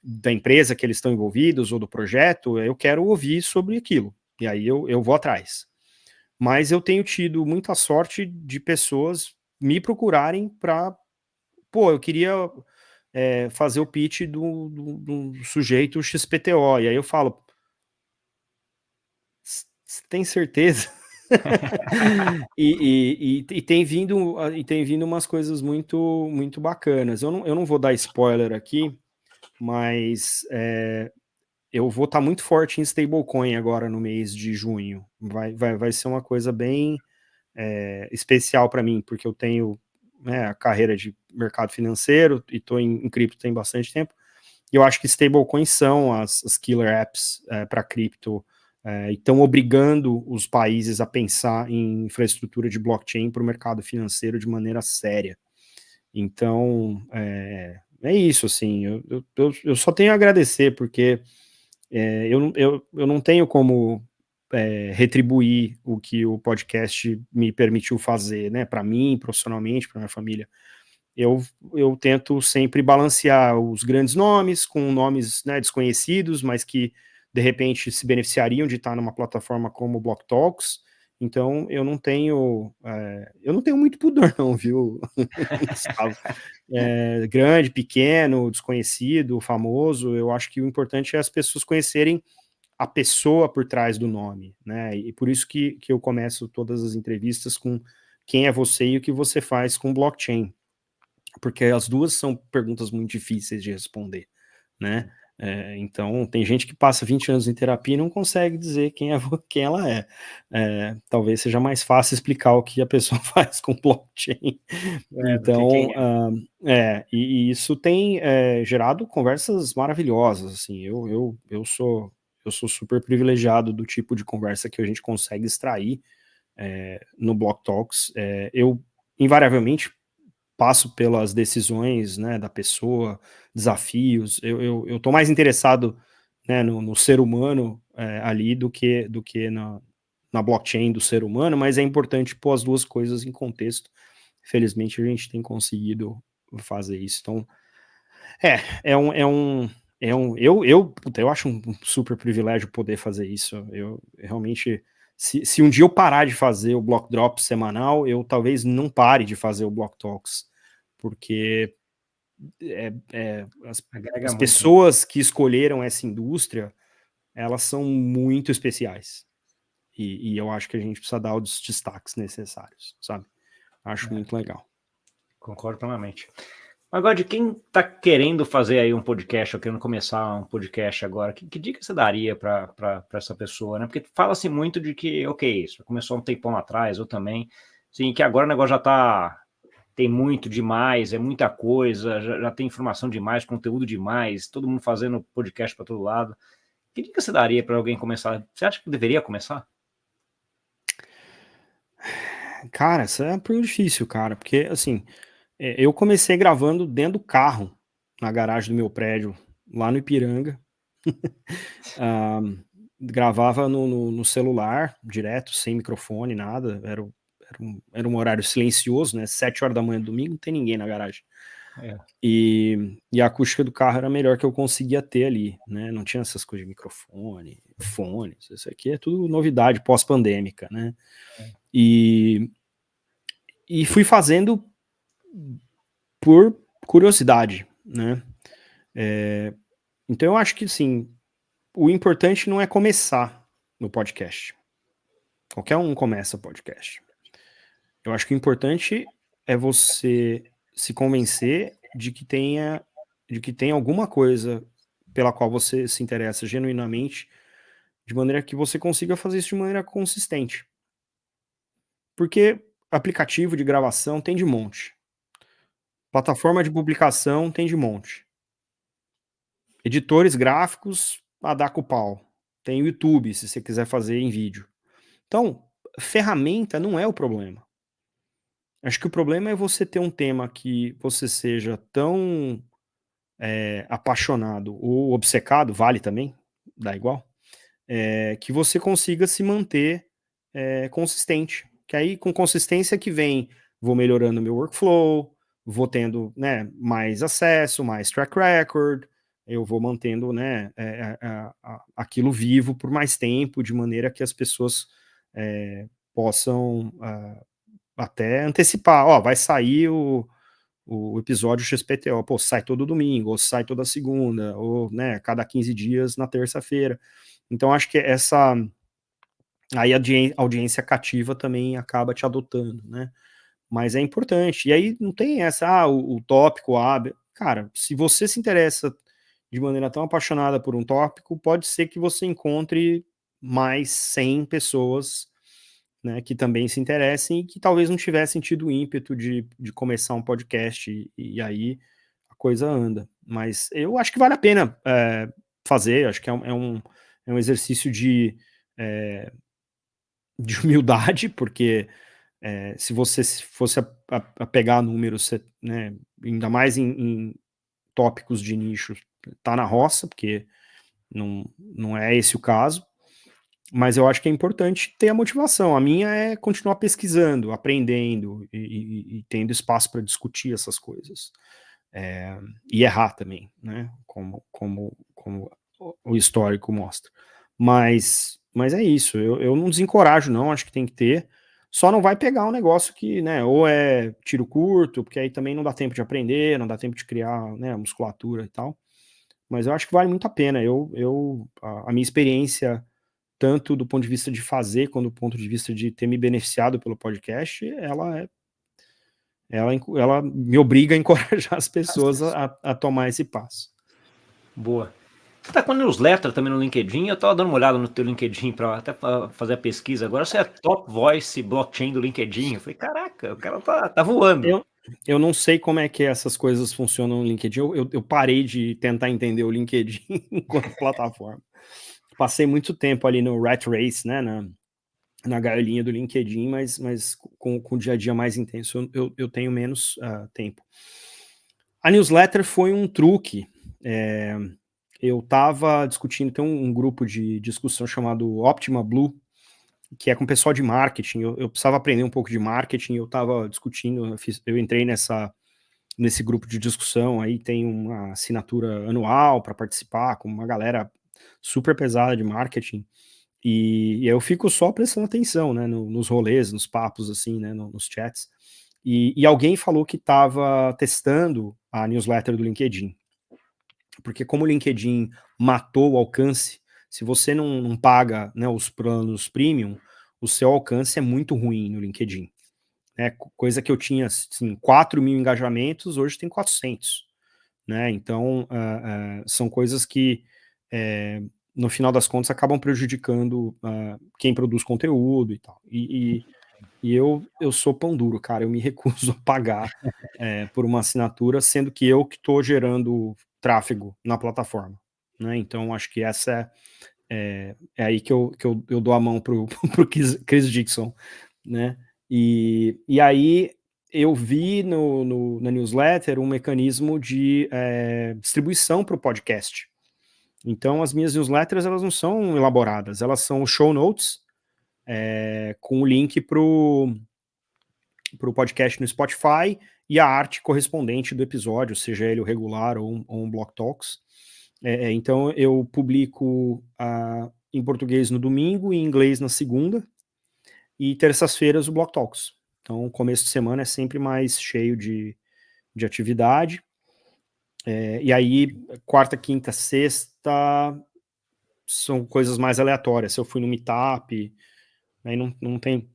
da empresa que eles estão envolvidos ou do projeto, eu quero ouvir sobre aquilo, e aí eu vou atrás. Mas eu tenho tido muita sorte de pessoas me procurarem para, pô, eu queria fazer o pitch do sujeito XPTO. E aí eu falo, tem certeza? e tem vindo umas coisas muito, muito bacanas. Eu não vou dar spoiler aqui, mas eu vou estar muito forte em stablecoin agora no mês de junho. Vai ser uma coisa bem especial para mim, porque eu tenho a carreira de mercado financeiro e estou em cripto tem bastante tempo. E eu acho que stablecoins são as killer apps para cripto e estão obrigando os países a pensar em infraestrutura de blockchain para o mercado financeiro de maneira séria. Então, é isso, assim, eu só tenho a agradecer, porque eu não tenho como retribuir o que o podcast me permitiu fazer, né, para mim, profissionalmente, para minha família. Eu tento sempre balancear os grandes nomes com nomes, né, desconhecidos, mas que de repente se beneficiariam de estar numa plataforma como o Block Talks. Então eu não tenho muito pudor não, viu, Gustavo? Grande, pequeno, desconhecido, famoso, eu acho que o importante é as pessoas conhecerem a pessoa por trás do nome, né? E por isso que eu começo todas as entrevistas com quem é você e o que você faz com blockchain, porque as duas são perguntas muito difíceis de responder, né? Então, tem gente que passa 20 anos em terapia e não consegue dizer quem ela é. Talvez seja mais fácil explicar o que a pessoa faz com blockchain. Porque Então, quem é? e isso tem gerado conversas maravilhosas, assim, eu sou super privilegiado do tipo de conversa que a gente consegue extrair no Block Talks. Eu, invariavelmente, passo pelas decisões, né, da pessoa, desafios. Eu tô mais interessado, né, no ser humano ali do que na blockchain do ser humano, mas é importante pôr as duas coisas em contexto. Felizmente a gente tem conseguido fazer isso. Então, Eu acho um super privilégio poder fazer isso. Eu realmente, se um dia eu parar de fazer o Block Drops semanal, eu talvez não pare de fazer o Block Talks, porque Agrega as muito, né? pessoas que escolheram essa indústria, elas são muito especiais. E eu acho que a gente precisa dar os destaques necessários, sabe? Acho muito legal. Concordo plenamente. Agora, de quem está querendo fazer aí um podcast, ou querendo começar um podcast agora, que dica você daria para essa pessoa, né? Porque fala-se muito de que, ok, isso começou um tempão atrás, eu também, sim, que agora o negócio já está, tem muito demais, é muita coisa, já tem informação demais, conteúdo demais, todo mundo fazendo podcast para todo lado. Que dica você daria para alguém começar? Você acha que deveria começar? Cara, isso é uma pergunta difícil, cara, porque, assim, eu comecei gravando dentro do carro, na garagem do meu prédio, lá no Ipiranga. Ah, gravava no celular, direto, sem microfone, nada. Era um horário silencioso, né? 7 horas da manhã do domingo, não tem ninguém na garagem. É, E a acústica do carro era a melhor que eu conseguia ter ali, né? Não tinha essas coisas de microfone, fones, isso aqui é tudo novidade pós-pandêmica, né? E, e fui fazendo por curiosidade, né? Então eu acho que, sim, o importante não é começar no podcast. Qualquer um começa podcast. Eu acho que o importante é você se convencer de que tem alguma coisa pela qual você se interessa genuinamente, de maneira que você consiga fazer isso de maneira consistente. Porque aplicativo de gravação tem de monte. Plataforma de publicação tem de monte. Editores gráficos, a dar com o pau. Tem o YouTube, se você quiser fazer em vídeo. Então, ferramenta não é o problema. Acho que o problema é você ter um tema que você seja tão apaixonado ou obcecado, vale também, dá igual, que você consiga se manter consistente. Que aí, com consistência que vem, vou melhorando meu workflow, vou tendo, né, mais acesso, mais track record, eu vou mantendo, né, aquilo vivo por mais tempo, de maneira que as pessoas possam até antecipar. Ó, vai sair o episódio XPTO, pô, sai todo domingo, ou sai toda segunda, ou, né, cada 15 dias na terça-feira. Então, acho que aí a audiência cativa também acaba te adotando, né? Mas é importante. E aí não tem essa, o tópico A, cara, se você se interessa de maneira tão apaixonada por um tópico, pode ser que você encontre mais 100 pessoas, né, que também se interessem e que talvez não tivessem tido o ímpeto de começar um podcast, e aí a coisa anda. Mas eu acho que vale a pena fazer, acho que é um exercício de humildade, porque se você fosse a pegar números, né, ainda mais em tópicos de nicho, tá na roça, porque não é esse o caso, mas eu acho que é importante ter a motivação. A minha é continuar pesquisando, aprendendo e tendo espaço para discutir essas coisas. E errar também, né? Como o histórico mostra. Mas é isso, eu não desencorajo, não, acho que tem que ter. Só não vai pegar um negócio que, né, ou é tiro curto, porque aí também não dá tempo de aprender, não dá tempo de criar, né, musculatura e tal. Mas eu acho que vale muito a pena. A minha experiência, tanto do ponto de vista de fazer, quanto do ponto de vista de ter me beneficiado pelo podcast, ela me obriga a encorajar as pessoas a tomar esse passo. boa. Você tá com newsletter também no LinkedIn? Eu tava dando uma olhada no teu LinkedIn para até fazer a pesquisa. Agora você é top voice blockchain do LinkedIn. Eu falei, caraca, o cara tá voando. Eu não sei como é que essas coisas funcionam no LinkedIn. Eu parei de tentar entender o LinkedIn enquanto plataforma. Passei muito tempo ali no rat race, né, na gaiolinha do LinkedIn, mas com o dia a dia mais intenso, eu tenho menos tempo. A newsletter foi um truque. Eu estava discutindo, tem um grupo de discussão chamado Optima Blue, que é com o pessoal de marketing. Eu precisava aprender um pouco de marketing, eu estava discutindo, eu entrei nesse grupo de discussão, aí tem uma assinatura anual para participar, com uma galera super pesada de marketing, e eu fico só prestando atenção, né, nos rolês, nos papos, assim, né, nos chats, e alguém falou que estava testando a newsletter do LinkedIn, porque como o LinkedIn matou o alcance, se você não paga, né, os planos premium, o seu alcance é muito ruim no LinkedIn. Coisa que eu tinha, assim, 4 mil engajamentos, hoje tem 400. Né? Então, são coisas que, no final das contas, acabam prejudicando quem produz conteúdo e tal. E eu sou pão duro, cara, eu me recuso a pagar por uma assinatura, sendo que eu que estou gerando tráfego na plataforma. Né? Então, acho que essa é aí que eu dou a mão pro Chris Dixon, né? E aí eu vi na newsletter um mecanismo de distribuição para o podcast. Então, as minhas newsletters, elas não são elaboradas, elas são show notes com o link para o podcast no Spotify e a arte correspondente do episódio, seja ele o regular ou um Block Talks. Então, eu publico em português no domingo e em inglês na segunda, e terças-feiras o Block Talks. Então, o começo de semana é sempre mais cheio de atividade. E aí, quarta, quinta, sexta são coisas mais aleatórias. Se eu fui no Meetup, aí não tem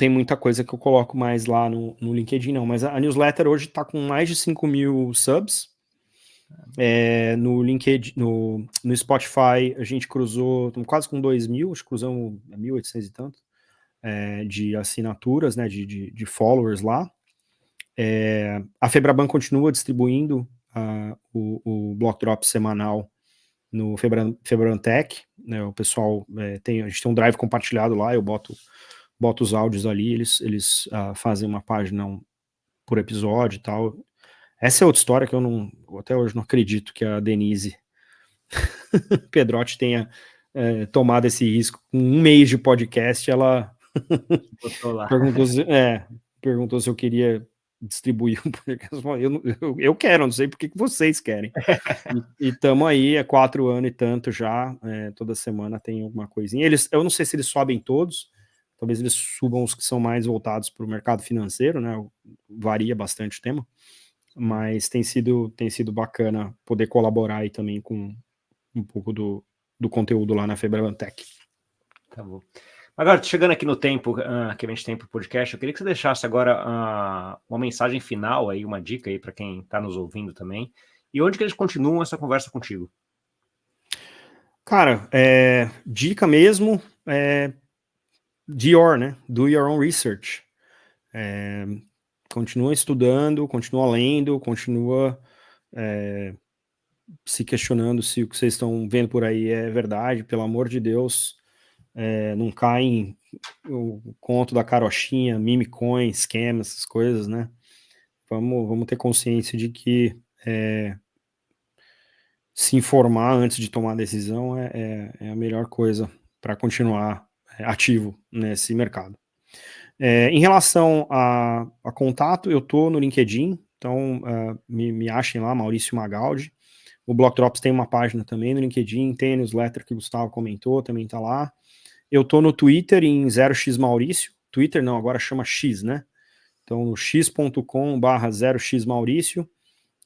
muita coisa que eu coloco mais lá no LinkedIn, não. Mas a newsletter hoje está com mais de 5 mil subs. No LinkedIn, no Spotify, a gente cruzou quase com 2 mil, acho que cruzamos 1.800 e tanto, de assinaturas, né, de followers lá. A Febraban continua distribuindo o Block Drop semanal no Febraban Tech, né, o pessoal a gente tem um drive compartilhado lá, eu boto os áudios ali, eles fazem uma página por episódio e tal. Essa é outra história que eu até hoje não acredito que a Denise Pedrotti tenha tomado esse risco. Com um mês de podcast, ela perguntou se eu queria distribuir um podcast. Eu quero, não sei porque que vocês querem. E estamos aí há 4 anos e tanto já, toda semana tem alguma coisinha. Eu não sei se eles sobem todos, talvez eles subam os que são mais voltados para o mercado financeiro, né? Varia bastante o tema, mas tem sido bacana poder colaborar aí também com um pouco do conteúdo lá na Febraban Tech. Tá bom. Agora, chegando aqui no tempo que a gente tem para o podcast, eu queria que você deixasse agora uma mensagem final aí, uma dica aí para quem está nos ouvindo também, e onde que eles continuam essa conversa contigo? Cara, dica mesmo, Dior, né? Do your own research. Continua estudando, continua lendo, continua se questionando se o que vocês estão vendo por aí é verdade, pelo amor de Deus. Não caem o conto da carochinha, meme coin, scam, essas coisas, né? Vamos ter consciência de que se informar antes de tomar a decisão é a melhor coisa para continuar ativo nesse mercado. Em relação a contato, eu estou no LinkedIn, então me achem lá, Maurício Magaldi. O Block Drops tem uma página também no LinkedIn, tem a newsletter que o Gustavo comentou, também está lá. Eu estou no Twitter em 0xmaurício, Twitter não, agora chama X, né? Então, no x.com/0xmaurício,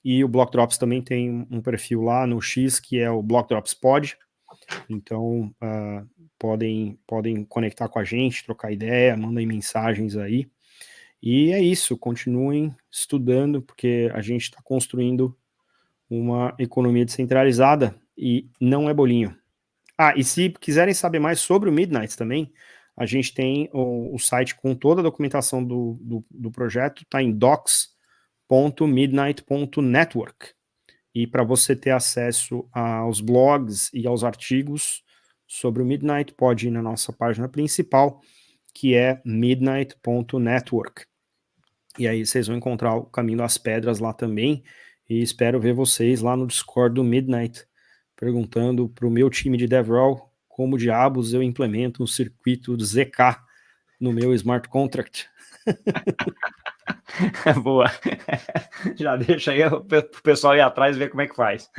e o Block Drops também tem um perfil lá no X, que é o Block Drops Pod. Então, podem conectar com a gente, trocar ideia, mandem mensagens aí. E é isso, continuem estudando, porque a gente está construindo uma economia descentralizada e não é bolinho. E se quiserem saber mais sobre o Midnight também, a gente tem o site com toda a documentação do projeto, está em docs.midnight.network. E para você ter acesso aos blogs e aos artigos sobre o Midnight, pode ir na nossa página principal, que é midnight.network. E aí vocês vão encontrar o caminho das pedras lá também, e espero ver vocês lá no Discord do Midnight, perguntando para o meu time de DevRel como diabos eu implemento um circuito ZK no meu smart contract. Boa. Já deixa aí o pessoal ir atrás e ver como é que faz.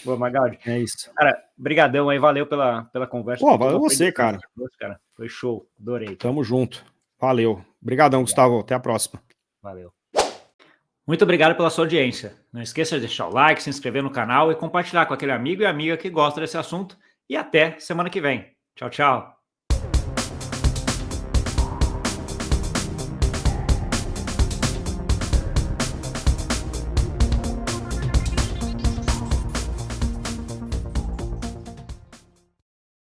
Boa, Magaldi. É isso. Cara, brigadão aí, valeu pela conversa. Pô, valeu você, cara. Foi show, adorei. Tamo junto. Valeu. Obrigadão, Gustavo. Até a próxima. Valeu. Muito obrigado pela sua audiência. Não esqueça de deixar o like, se inscrever no canal e compartilhar com aquele amigo e amiga que gosta desse assunto. E até semana que vem. Tchau, tchau.